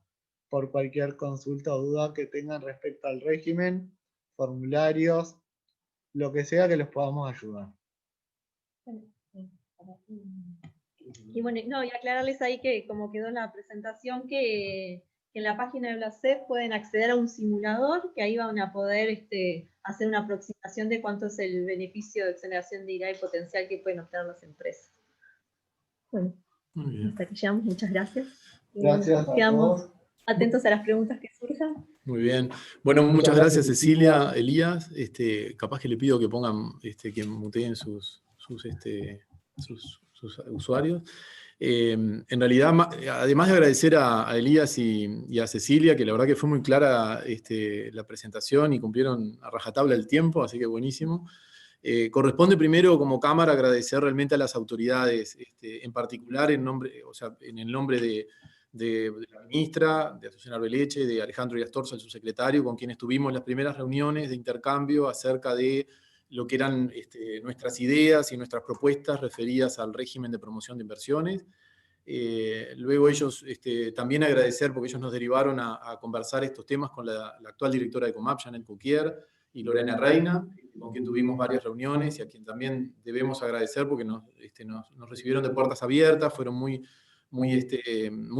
por cualquier consulta o duda que tengan respecto al régimen, formularios, lo que sea que les podamos ayudar. Y bueno, no, y aclararles ahí que como quedó en la presentación, que en la página de la CEP pueden acceder a un simulador, que ahí van a poder hacer una aproximación de cuánto es el beneficio de exoneración de IRAE potencial que pueden obtener las empresas. Bueno, hasta aquí llegamos, muchas gracias. Gracias a quedamos todos. atentos a las preguntas que surjan. Muy bien. Bueno, muchas gracias Cecilia, Elías. Capaz que le pido que pongan, que muteen sus usuarios. En realidad, además de agradecer a Elías y a Cecilia, que la verdad que fue muy clara la presentación y cumplieron a rajatabla el tiempo, así que buenísimo. Corresponde primero como Cámara agradecer realmente a las autoridades, en particular en el nombre de la ministra, de Asunción Arbeleche, de Alejandro Iastorza, el subsecretario, con quienes tuvimos las primeras reuniones de intercambio acerca de lo que eran nuestras ideas y nuestras propuestas referidas al régimen de promoción de inversiones. Luego ellos, también agradecer, porque ellos nos derivaron a conversar estos temas con la actual directora de Comap, Janet Cuquier, y Lorena Reina, con quien tuvimos varias reuniones y a quien también debemos agradecer porque nos recibieron de puertas abiertas, fueron muy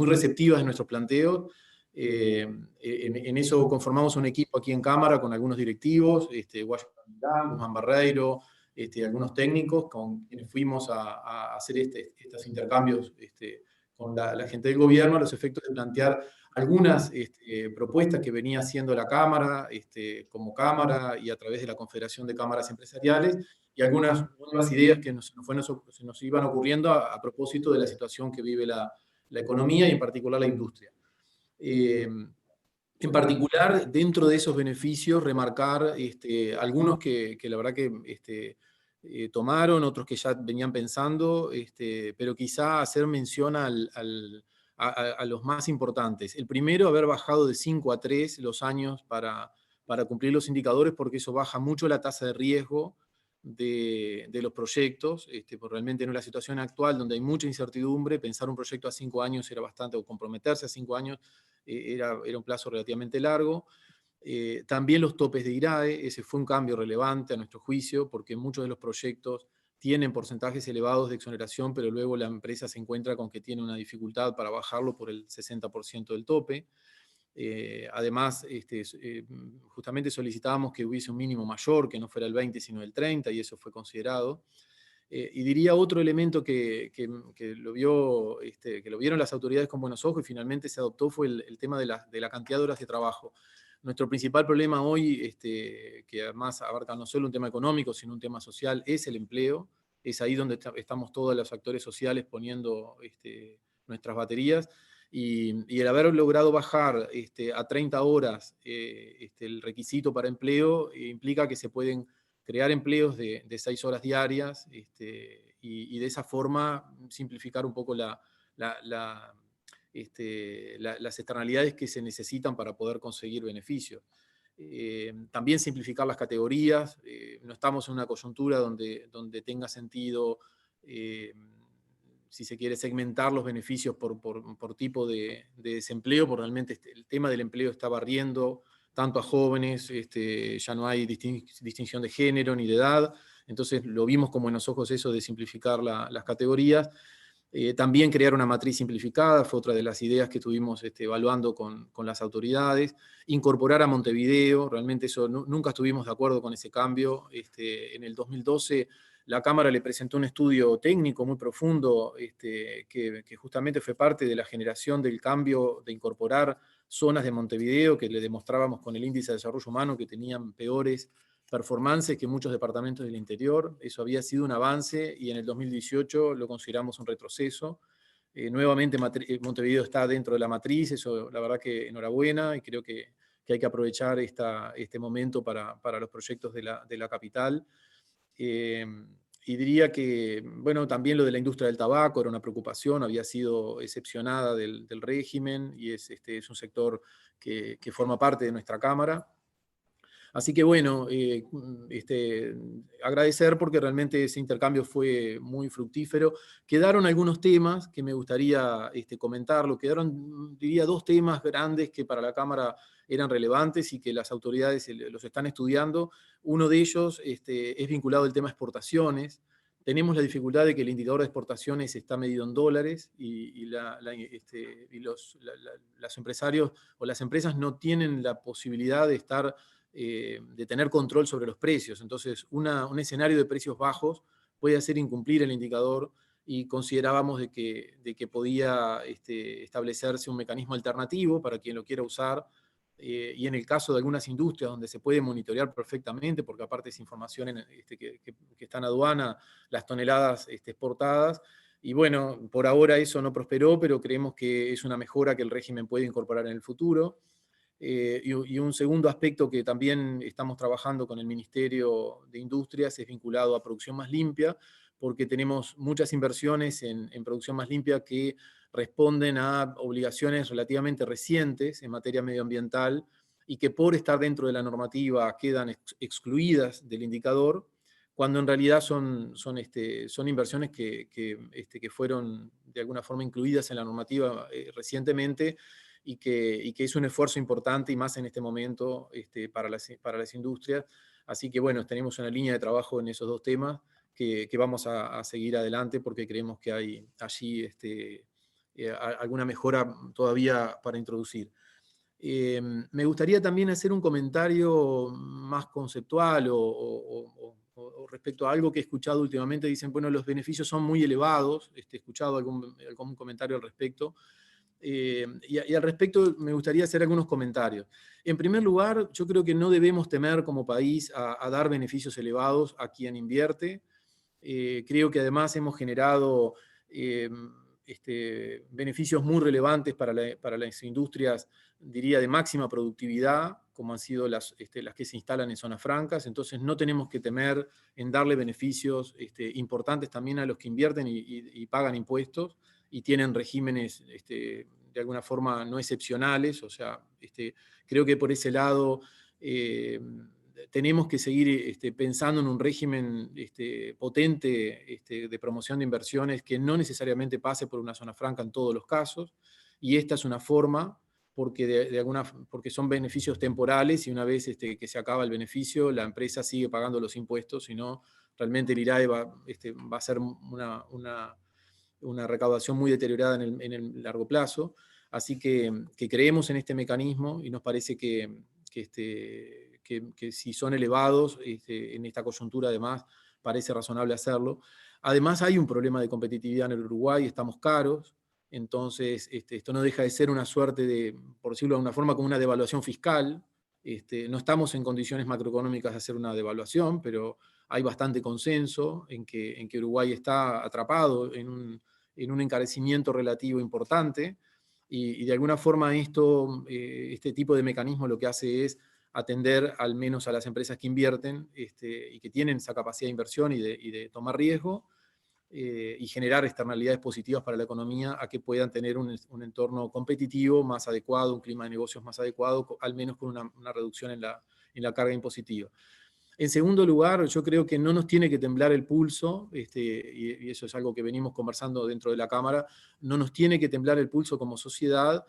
receptivas en nuestros planteos. En eso conformamos un equipo aquí en Cámara con algunos directivos, Guzmán Barreiro, algunos técnicos con quienes fuimos a hacer estos intercambios con la gente del gobierno a los efectos de plantear algunas propuestas que venía haciendo la Cámara, como Cámara y a través de la Confederación de Cámaras Empresariales, y algunas nuevas ideas que se nos iban ocurriendo a propósito de la situación que vive la economía y en particular la industria. En particular, dentro de esos beneficios, remarcar algunos que la verdad que tomaron, otros que ya venían pensando, pero quizá hacer mención a los más importantes. El primero, haber bajado de 5 a 3 los años para cumplir los indicadores, porque eso baja mucho la tasa de riesgo de los proyectos, porque realmente en la situación actual, donde hay mucha incertidumbre, pensar un proyecto a 5 años era bastante, o comprometerse a 5 años era un plazo relativamente largo. También los topes de IRAE, ese fue un cambio relevante a nuestro juicio, porque muchos de los proyectos tienen porcentajes elevados de exoneración, pero luego la empresa se encuentra con que tiene una dificultad para bajarlo por el 60% del tope. Además, justamente solicitábamos que hubiese un mínimo mayor, que no fuera el 20, sino el 30, y eso fue considerado. Y diría otro elemento que lo vieron las autoridades con buenos ojos y finalmente se adoptó fue el tema de la cantidad de horas de trabajo. Nuestro principal problema hoy, que además abarca no solo un tema económico, sino un tema social, es el empleo. Es ahí donde estamos todos los actores sociales poniendo nuestras baterías. Y el haber logrado bajar a 30 horas el requisito para empleo implica que se pueden crear empleos de 6 horas diarias y de esa forma simplificar un poco las externalidades que se necesitan para poder conseguir beneficios. También simplificar las categorías. No estamos en una coyuntura donde tenga sentido, si se quiere, segmentar los beneficios por tipo de desempleo, porque realmente el tema del empleo está barriendo tanto a jóvenes, ya no hay distinción de género ni de edad, entonces lo vimos con buenos ojos eso de simplificar las categorías. También crear una matriz simplificada fue otra de las ideas que estuvimos evaluando con las autoridades. Incorporar a Montevideo, realmente eso nunca estuvimos de acuerdo con ese cambio. En el 2012 la Cámara le presentó un estudio técnico muy profundo que justamente fue parte de la generación del cambio de incorporar zonas de Montevideo que le demostrábamos con el índice de desarrollo humano que tenían peores performances que muchos departamentos del interior. Eso había sido un avance y en el 2018 lo consideramos un retroceso. Nuevamente Montevideo está dentro de la matriz, eso la verdad que enhorabuena, y creo que hay que aprovechar este momento para los proyectos de la capital. Y diría que, bueno, también lo de la industria del tabaco era una preocupación, había sido excepcionada del régimen, y es un sector que forma parte de nuestra Cámara. Así que bueno, agradecer porque realmente ese intercambio fue muy fructífero. Quedaron algunos temas que me gustaría comentarlo. Quedaron, diría, 2 temas grandes que para la Cámara eran relevantes y que las autoridades los están estudiando. Uno de ellos es vinculado al tema exportaciones. Tenemos la dificultad de que el indicador de exportaciones está medido en dólares y los empresarios o las empresas no tienen la posibilidad de estar de tener control sobre los precios. Entonces, un escenario de precios bajos puede hacer incumplir el indicador, y considerábamos de que podía establecerse un mecanismo alternativo para quien lo quiera usar, y en el caso de algunas industrias donde se puede monitorear perfectamente, porque aparte es información que está en aduana, las toneladas exportadas. Y bueno, por ahora eso no prosperó, pero creemos que es una mejora que el régimen puede incorporar en el futuro. Y un segundo aspecto que también estamos trabajando con el Ministerio de Industrias es vinculado a producción más limpia, porque tenemos muchas inversiones en producción más limpia que responden a obligaciones relativamente recientes en materia medioambiental y que por estar dentro de la normativa quedan excluidas del indicador, cuando en realidad son inversiones que fueron de alguna forma incluidas en la normativa recientemente, y que es un esfuerzo importante, y más en este momento para las industrias. Así que bueno, tenemos una línea de trabajo en esos 2 temas que vamos a seguir adelante, porque creemos que hay allí alguna mejora todavía para introducir. Me gustaría también hacer un comentario más conceptual o respecto a algo que he escuchado últimamente. Dicen, bueno, los beneficios son muy elevados. He escuchado algún comentario al respecto. Y al respecto me gustaría hacer algunos comentarios. En primer lugar, yo creo que no debemos temer como país a dar beneficios elevados a quien invierte. Creo que además hemos generado beneficios muy relevantes para las industrias, diría, de máxima productividad, como han sido las que se instalan en zonas francas. Entonces no tenemos que temer en darle beneficios importantes también a los que invierten y pagan impuestos y tienen regímenes de alguna forma no excepcionales. O sea, creo que por ese lado tenemos que seguir pensando en un régimen potente de promoción de inversiones que no necesariamente pase por una zona franca en todos los casos, y esta es una forma, porque, porque son beneficios temporales, y una vez que se acaba el beneficio, la empresa sigue pagando los impuestos, si no, realmente el IRAE va a ser una recaudación muy deteriorada en el largo plazo. Así que creemos en este mecanismo, y nos parece que si son elevados en esta coyuntura, además parece razonable hacerlo. Además hay un problema de competitividad en el Uruguay, estamos caros. Entonces esto no deja de ser una suerte de, por decirlo de alguna forma, como una devaluación fiscal. No estamos en condiciones macroeconómicas de hacer una devaluación, pero hay bastante consenso en que Uruguay está atrapado en un encarecimiento relativo importante, y de alguna forma este tipo de mecanismo lo que hace es atender al menos a las empresas que invierten y que tienen esa capacidad de inversión y de tomar riesgo, y generar externalidades positivas para la economía, a que puedan tener un entorno competitivo más adecuado, un clima de negocios más adecuado, al menos con una reducción en la carga impositiva. En segundo lugar, yo creo que no nos tiene que temblar el pulso, y eso es algo que venimos conversando dentro de la Cámara, no nos tiene que temblar el pulso como sociedad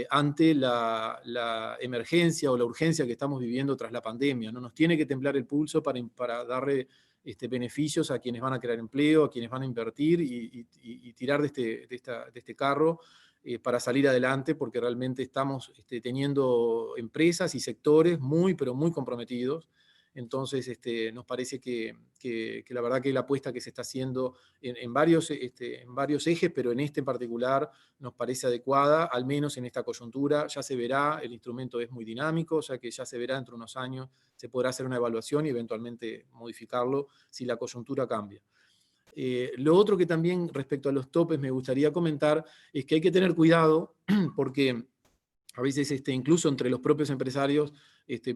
ante la emergencia o la urgencia que estamos viviendo tras la pandemia. No nos tiene que temblar el pulso para darle beneficios a quienes van a crear empleo, a quienes van a invertir y tirar de este carro para salir adelante, porque realmente estamos teniendo empresas y sectores muy, pero muy comprometidos, Entonces, nos parece que la verdad que la apuesta que se está haciendo en varios ejes, pero en este en particular nos parece adecuada, al menos en esta coyuntura. Ya se verá, el instrumento es muy dinámico, o sea que ya se verá dentro de unos años, se podrá hacer una evaluación y eventualmente modificarlo si la coyuntura cambia. Lo otro que también respecto a los topes me gustaría comentar es que hay que tener cuidado porque a veces incluso entre los propios empresarios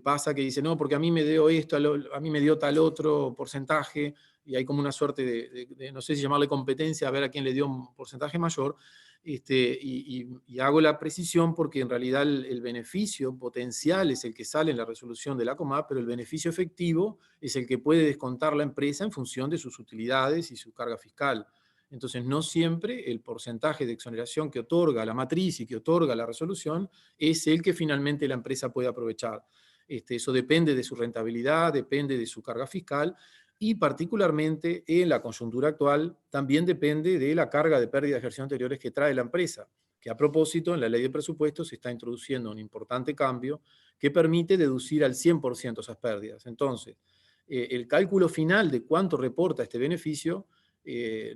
pasa que dicen, no, porque a mí me dio esto, a mí me dio tal otro porcentaje, y hay como una suerte de no sé si llamarle competencia, a ver a quién le dio un porcentaje mayor, y hago la precisión porque en realidad el beneficio potencial es el que sale en la resolución de la Comap, pero el beneficio efectivo es el que puede descontar la empresa en función de sus utilidades y su carga fiscal. Entonces, no siempre el porcentaje de exoneración que otorga la matriz y que otorga la resolución es el que finalmente la empresa puede aprovechar. Eso depende de su rentabilidad, depende de su carga fiscal y particularmente en la coyuntura actual también depende de la carga de pérdida de ejercicios anteriores que trae la empresa, que a propósito en la ley de presupuestos se está introduciendo un importante cambio que permite deducir al 100% esas pérdidas. Entonces, el cálculo final de cuánto reporta este beneficio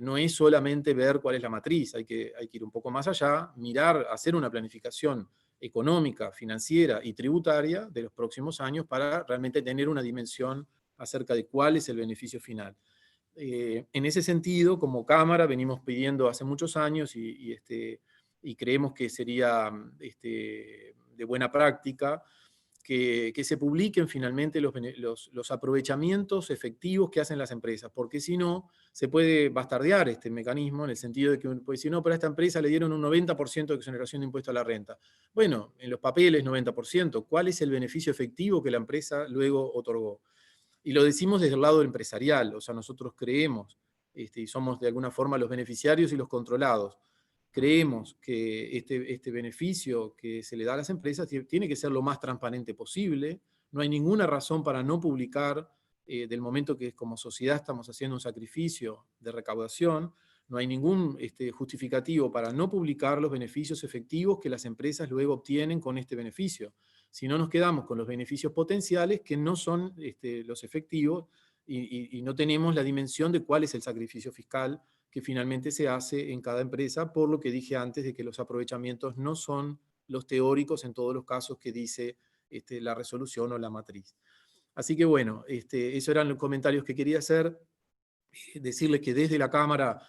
no es solamente ver cuál es la matriz, hay que ir un poco más allá, mirar, hacer una planificación económica, financiera y tributaria de los próximos años para realmente tener una dimensión acerca de cuál es el beneficio final. En ese sentido, como Cámara, venimos pidiendo hace muchos años y creemos que sería de buena práctica que se publiquen finalmente los aprovechamientos efectivos que hacen las empresas, porque si no, se puede bastardear este mecanismo en el sentido de que uno puede decir, no, pero a esta empresa le dieron un 90% de exoneración de impuesto a la renta. Bueno, en los papeles 90%, ¿cuál es el beneficio efectivo que la empresa luego otorgó? Y lo decimos desde el lado empresarial, o sea, nosotros creemos, y somos de alguna forma los beneficiarios y los controlados, creemos que este beneficio que se le da a las empresas tiene que ser lo más transparente posible, no hay ninguna razón para no publicar del momento que como sociedad estamos haciendo un sacrificio de recaudación, no hay ningún justificativo para no publicar los beneficios efectivos que las empresas luego obtienen con este beneficio. Si no, nos quedamos con los beneficios potenciales que no son los efectivos y no tenemos la dimensión de cuál es el sacrificio fiscal que finalmente se hace en cada empresa, por lo que dije antes de que los aprovechamientos no son los teóricos en todos los casos que dice la resolución o la matriz. Así que bueno, esos eran los comentarios que quería hacer. Decirles que desde la Cámara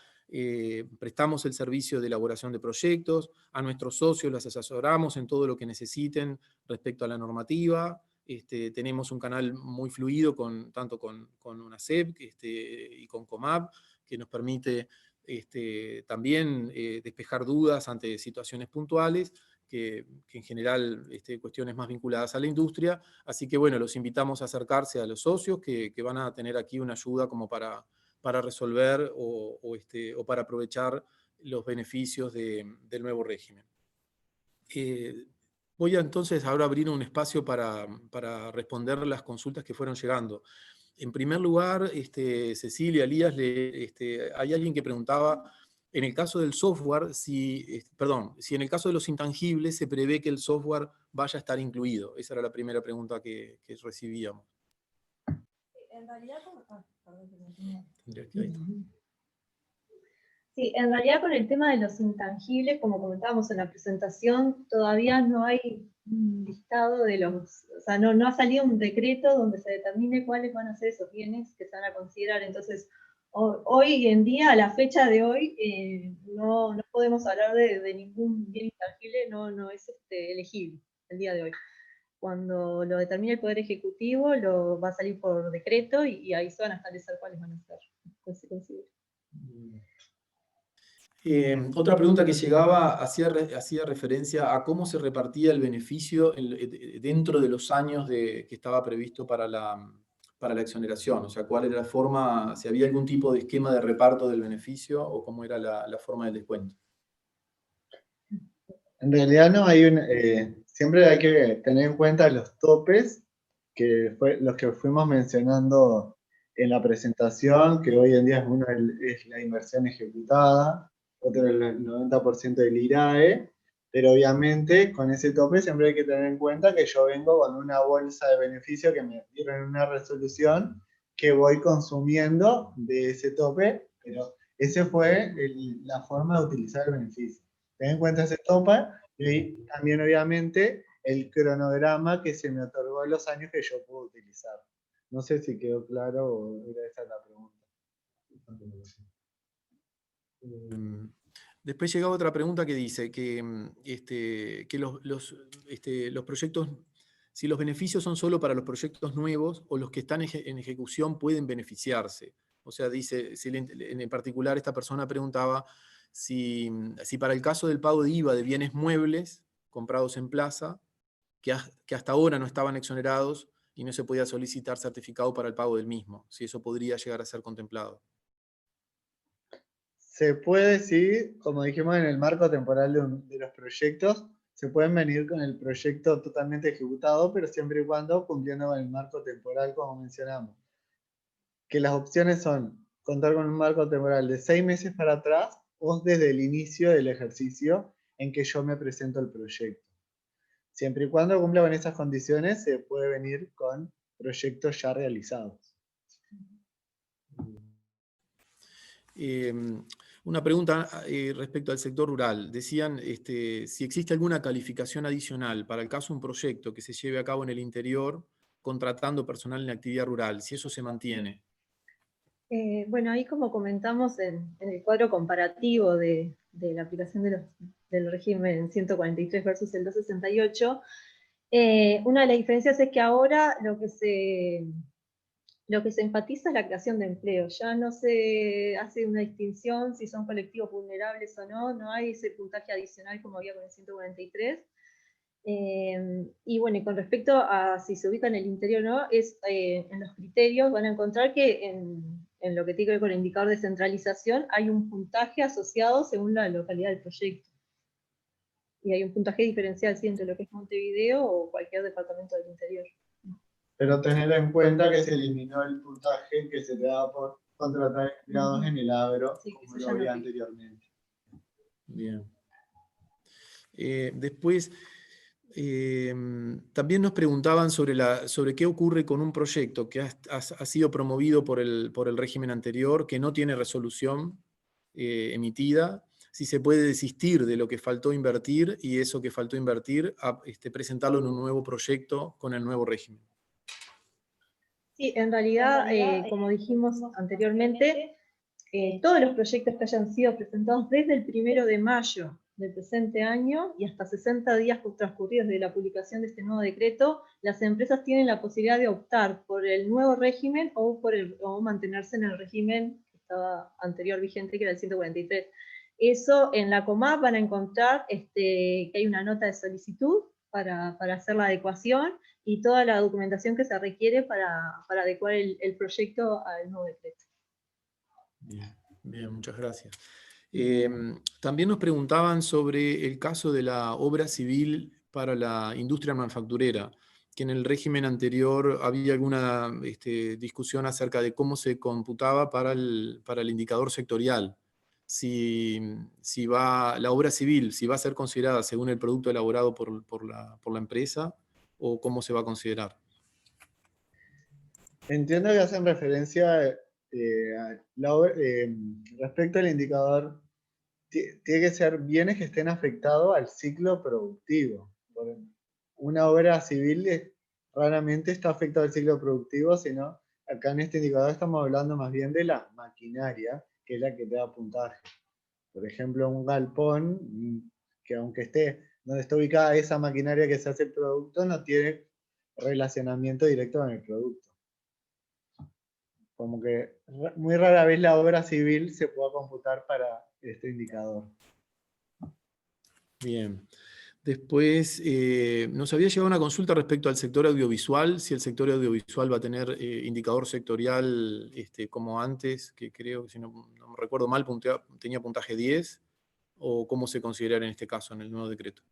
prestamos el servicio de elaboración de proyectos, a nuestros socios los asesoramos en todo lo que necesiten respecto a la normativa. Tenemos un canal muy fluido tanto con UNACEP y con Comap, que nos permite también despejar dudas ante situaciones puntuales, que en general cuestiones más vinculadas a la industria. Así que bueno, los invitamos a acercarse a los socios que van a tener aquí una ayuda como para resolver o para aprovechar los beneficios del nuevo régimen. Voy entonces ahora a abrir un espacio para responder las consultas que fueron llegando. En primer lugar, Cecilia, Elías, hay alguien que preguntaba, en el caso del software, si en el caso de los intangibles se prevé que el software vaya a estar incluido. Esa era la primera pregunta que recibíamos. En realidad, sí, en realidad con el tema de los intangibles, como comentábamos en la presentación, todavía no hay un listado de los, o sea, no ha salido un decreto donde se determine cuáles van a ser esos bienes que se van a considerar. Entonces, hoy en día, a la fecha de hoy, no podemos hablar de ningún bien intangible, no es elegible el día de hoy. Cuando lo determine el Poder Ejecutivo, va a salir por decreto y ahí se van a establecer cuáles van a ser que se consideren. Otra pregunta que llegaba hacía referencia a cómo se repartía el beneficio dentro de los años que estaba previsto para la exoneración. O sea, cuál era la forma, si había algún tipo de esquema de reparto del beneficio o cómo era la forma del descuento. En realidad no hay siempre hay que tener en cuenta los topes, que los que fuimos mencionando en la presentación, que hoy en día uno es la inversión ejecutada, otro el 90% del IRAE, Pero obviamente con ese tope siempre hay que tener en cuenta que yo vengo con una bolsa de beneficio que me dieron en una resolución que voy consumiendo de ese tope, pero esa fue la forma de utilizar el beneficio. Ten en cuenta ese tope y también obviamente el cronograma que se me otorgó en los años que yo puedo utilizar. No sé si quedó claro o era esa la pregunta. Después llegaba otra pregunta que dice que los proyectos, si los beneficios son solo para los proyectos nuevos o los que están en ejecución pueden beneficiarse. O sea, dice, en particular esta persona preguntaba si para el caso del pago de IVA de bienes muebles comprados en plaza, que hasta ahora no estaban exonerados y no se podía solicitar certificado para el pago del mismo, si eso podría llegar a ser contemplado. Se puede, sí, como dijimos en el marco temporal de los proyectos, se pueden venir con el proyecto totalmente ejecutado, pero siempre y cuando cumpliendo con el marco temporal, como mencionamos. Que las opciones son contar con un marco temporal de 6 meses para atrás o desde el inicio del ejercicio en que yo me presento el proyecto. Siempre y cuando cumpla con esas condiciones, se puede venir con proyectos ya realizados. Una pregunta respecto al sector rural. Decían si existe alguna calificación adicional para el caso de un proyecto que se lleve a cabo en el interior contratando personal en actividad rural, si eso se mantiene. Bueno, ahí como comentamos en el cuadro comparativo de la aplicación del régimen 143 versus el 268, una de las diferencias es que ahora lo que se enfatiza es la creación de empleo. Ya no se hace una distinción si son colectivos vulnerables o no, no hay ese puntaje adicional como había con el 143. Y bueno, y con respecto a si se ubica en el interior o no, en los criterios van a encontrar que en lo que tiene que ver con el indicador de centralización hay un puntaje asociado según la localidad del proyecto. Y hay un puntaje diferencial, ¿sí?, entre lo que es Montevideo o cualquier departamento del interior. Pero tener en cuenta que se eliminó el puntaje que se te da por contratar empleados en el agro, Sí, como eso lo ya vi no anteriormente. Bien. Después, también nos preguntaban sobre qué ocurre con un proyecto que ha sido promovido por el régimen anterior, que no tiene resolución emitida, si se puede desistir de lo que faltó invertir y eso que faltó invertir, presentarlo en un nuevo proyecto con el nuevo régimen. Sí, en realidad, como dijimos anteriormente, todos los proyectos que hayan sido presentados desde el 1 de mayo del presente año y hasta 60 días transcurridos de la publicación de este nuevo decreto, las empresas tienen la posibilidad de optar por el nuevo régimen o mantenerse en el régimen que estaba anterior vigente, que era el 143. Eso en la Comap van a encontrar que hay una nota de solicitud para hacer la adecuación y toda la documentación que se requiere para adecuar el proyecto al nuevo decreto. Bien, muchas gracias. También nos preguntaban sobre el caso de la obra civil para la industria manufacturera, que en el régimen anterior había alguna discusión acerca de cómo se computaba para el indicador sectorial. Si la obra civil, si va a ser considerada según el producto elaborado por la empresa, o cómo se va a considerar. Entiendo que hacen referencia respecto al indicador, tiene que ser bienes que estén afectados al ciclo productivo. Una obra civil raramente está afectada al ciclo productivo, sino acá en este indicador estamos hablando más bien de la maquinaria, que es la que te da puntaje. Por ejemplo, un galpón, que aunque esté donde está ubicada esa maquinaria que se hace el producto, no tiene relacionamiento directo con el producto. Como que muy rara vez la obra civil se pueda computar para este indicador. Bien. Después nos había llegado una consulta respecto al sector audiovisual, si el sector audiovisual va a tener indicador sectorial como antes, que creo que si no me recuerdo mal tenía puntaje 10, o cómo se considera en este caso en el nuevo decreto.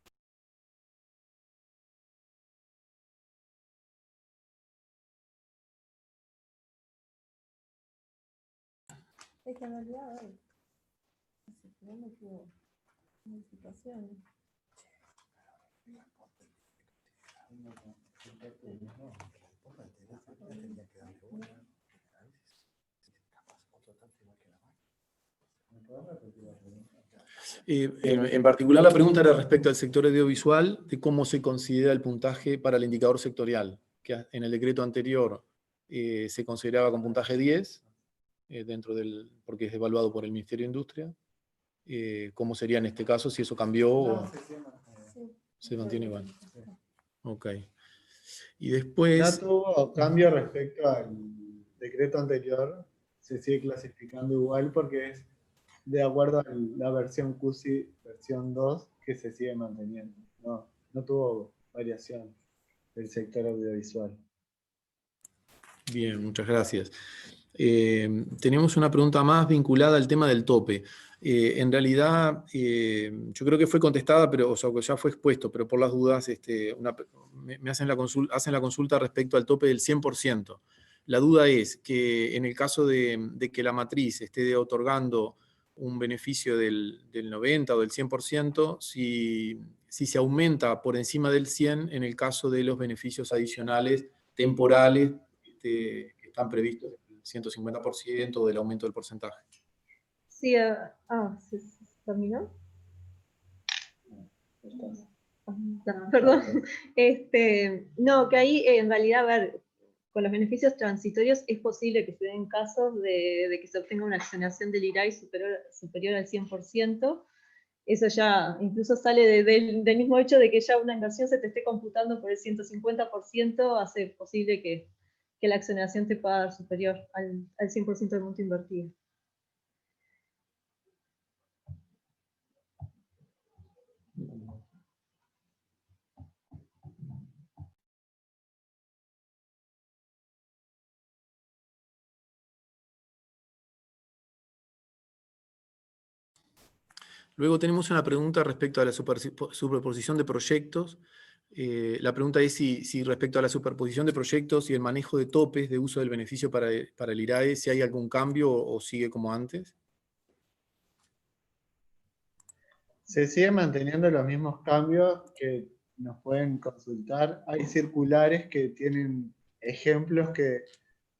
Es que en realidad hay modificaciones. En particular la pregunta era respecto al sector audiovisual, de cómo se considera el puntaje para el indicador sectorial, que en el decreto anterior se consideraba con puntaje 10, porque es evaluado por el Ministerio de Industria. ¿Cómo sería en este caso, si eso cambió o se mantiene igual? Ok. Y después... No tuvo cambio respecto al decreto anterior, se sigue clasificando igual porque es de acuerdo a la versión CUSI, versión 2, que se sigue manteniendo. No tuvo variación del sector audiovisual. Bien, muchas gracias. Tenemos una pregunta más vinculada al tema del tope. En realidad, yo creo que fue contestada, pero, o sea, que ya fue expuesto, pero por las dudas me hacen la consulta respecto al tope del 100%. La duda es que en el caso de que la matriz esté otorgando un beneficio del 90 o del 100%, si se aumenta por encima del 100 en el caso de los beneficios adicionales temporales que están previstos, el 150% o del aumento del porcentaje. Sí, ¿se terminó? Perdón. No, que ahí en realidad, a ver, con los beneficios transitorios es posible que se den casos de que se obtenga una accionación del IRAI superior al 100%. Eso ya incluso sale del mismo hecho de que ya una inversión se te esté computando por el 150%, hace posible que la accionación te pueda dar superior al 100% del monto invertido. Luego tenemos una pregunta respecto a la superposición de proyectos. La pregunta es si respecto a la superposición de proyectos y el manejo de topes de uso del beneficio para el IRAE, si hay algún cambio o sigue como antes. Se siguen manteniendo los mismos cambios que nos pueden consultar. Hay circulares que tienen ejemplos que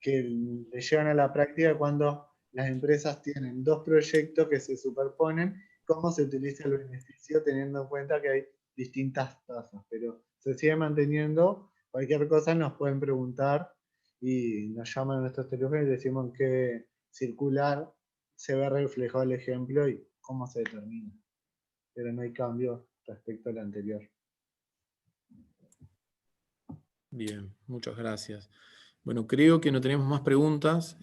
le llevan a la práctica cuando las empresas tienen dos proyectos que se superponen, cómo se utiliza el beneficio teniendo en cuenta que hay distintas tasas, pero se sigue manteniendo. Cualquier cosa nos pueden preguntar y nos llaman a nuestros teléfonos y decimos en qué circular se ve reflejado el ejemplo y cómo se determina. Pero no hay cambio respecto al anterior. Bien, muchas gracias. Bueno, creo que no tenemos más preguntas,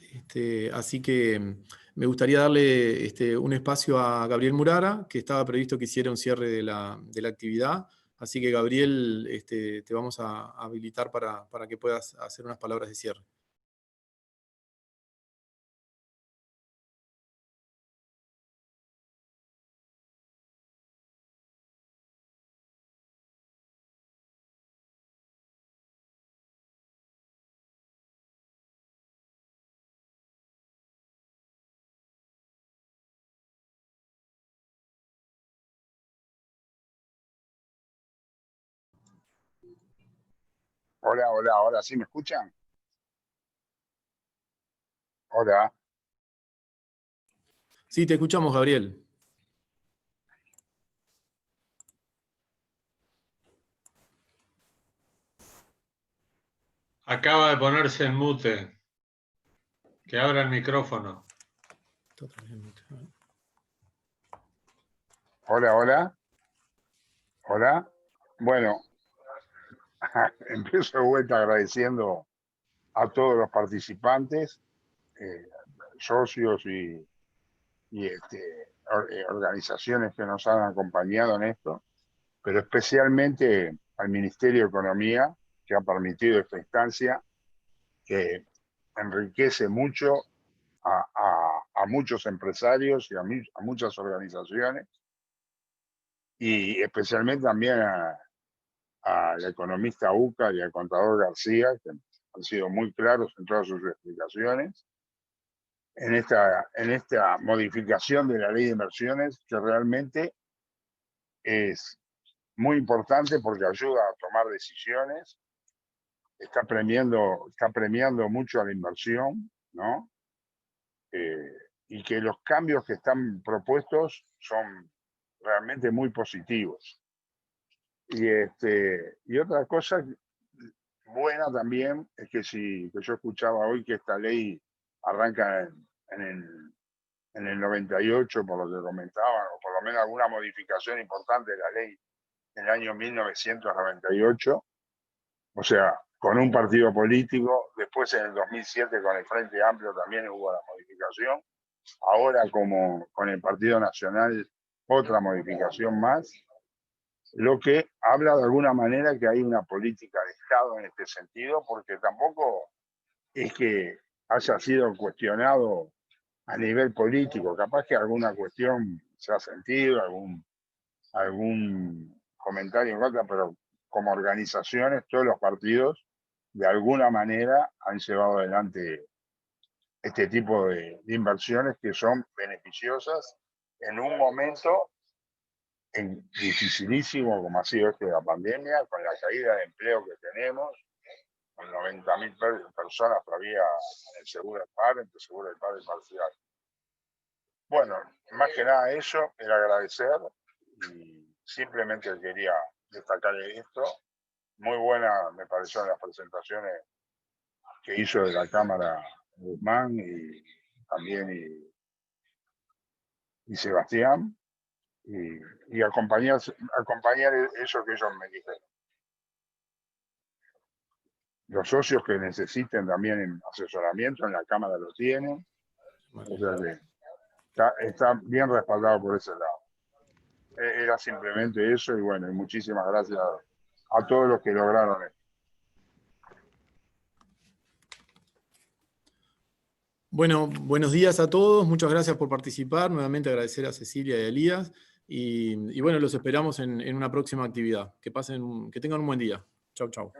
así que me gustaría darle un espacio a Gabriel Murara, que estaba previsto que hiciera un cierre de la actividad. Así que, Gabriel, te vamos a habilitar para que puedas hacer unas palabras de cierre. Hola, hola, ¿sí me escuchan? Hola. Sí, te escuchamos, Gabriel. Acaba de ponerse en mute. Que abra el micrófono. Hola. Hola. Bueno, empiezo de vuelta agradeciendo a todos los participantes, socios y organizaciones que nos han acompañado en esto, pero especialmente al Ministerio de Economía, que ha permitido esta instancia, que enriquece mucho a muchos empresarios y a muchas organizaciones, y especialmente también a la economista Ucar y al contador García, que han sido muy claros en todas sus explicaciones, en esta modificación de la ley de inversiones, que realmente es muy importante porque ayuda a tomar decisiones, está premiando mucho a la inversión, ¿no? Y que los cambios que están propuestos son realmente muy positivos. Y otra cosa buena también es que que yo escuchaba hoy que esta ley arranca en el 98, por lo que comentaban, o por lo menos alguna modificación importante de la ley en el año 1998, o sea, con un partido político, después en el 2007 con el Frente Amplio también hubo la modificación, ahora como con el Partido Nacional otra modificación más, lo que habla de alguna manera que hay una política de Estado en este sentido, porque tampoco es que haya sido cuestionado a nivel político, capaz que alguna cuestión se ha sentido, algún comentario en contra, pero como organizaciones, todos los partidos de alguna manera han llevado adelante este tipo de inversiones que son beneficiosas en un momento dificilísimo como ha sido de la pandemia, con la caída de empleo que tenemos, con 90.000 personas todavía en el seguro del paro, entre seguro del paro y parcial. Bueno, más que nada eso, era agradecer y simplemente quería destacar esto. Muy buena me parecieron las presentaciones que hizo de la Cámara Guzmán y también y Sebastián, y acompañar eso que ellos me dijeron. Los socios que necesiten también asesoramiento en la Cámara lo tienen. O sea que está bien respaldado por ese lado. Era simplemente eso y bueno, y muchísimas gracias a todos los que lograron esto. Bueno, buenos días a todos, muchas gracias por participar, nuevamente agradecer a Cecilia y a Elías, y bueno, los esperamos en una próxima actividad. Que tengan un buen día. Chau, chau.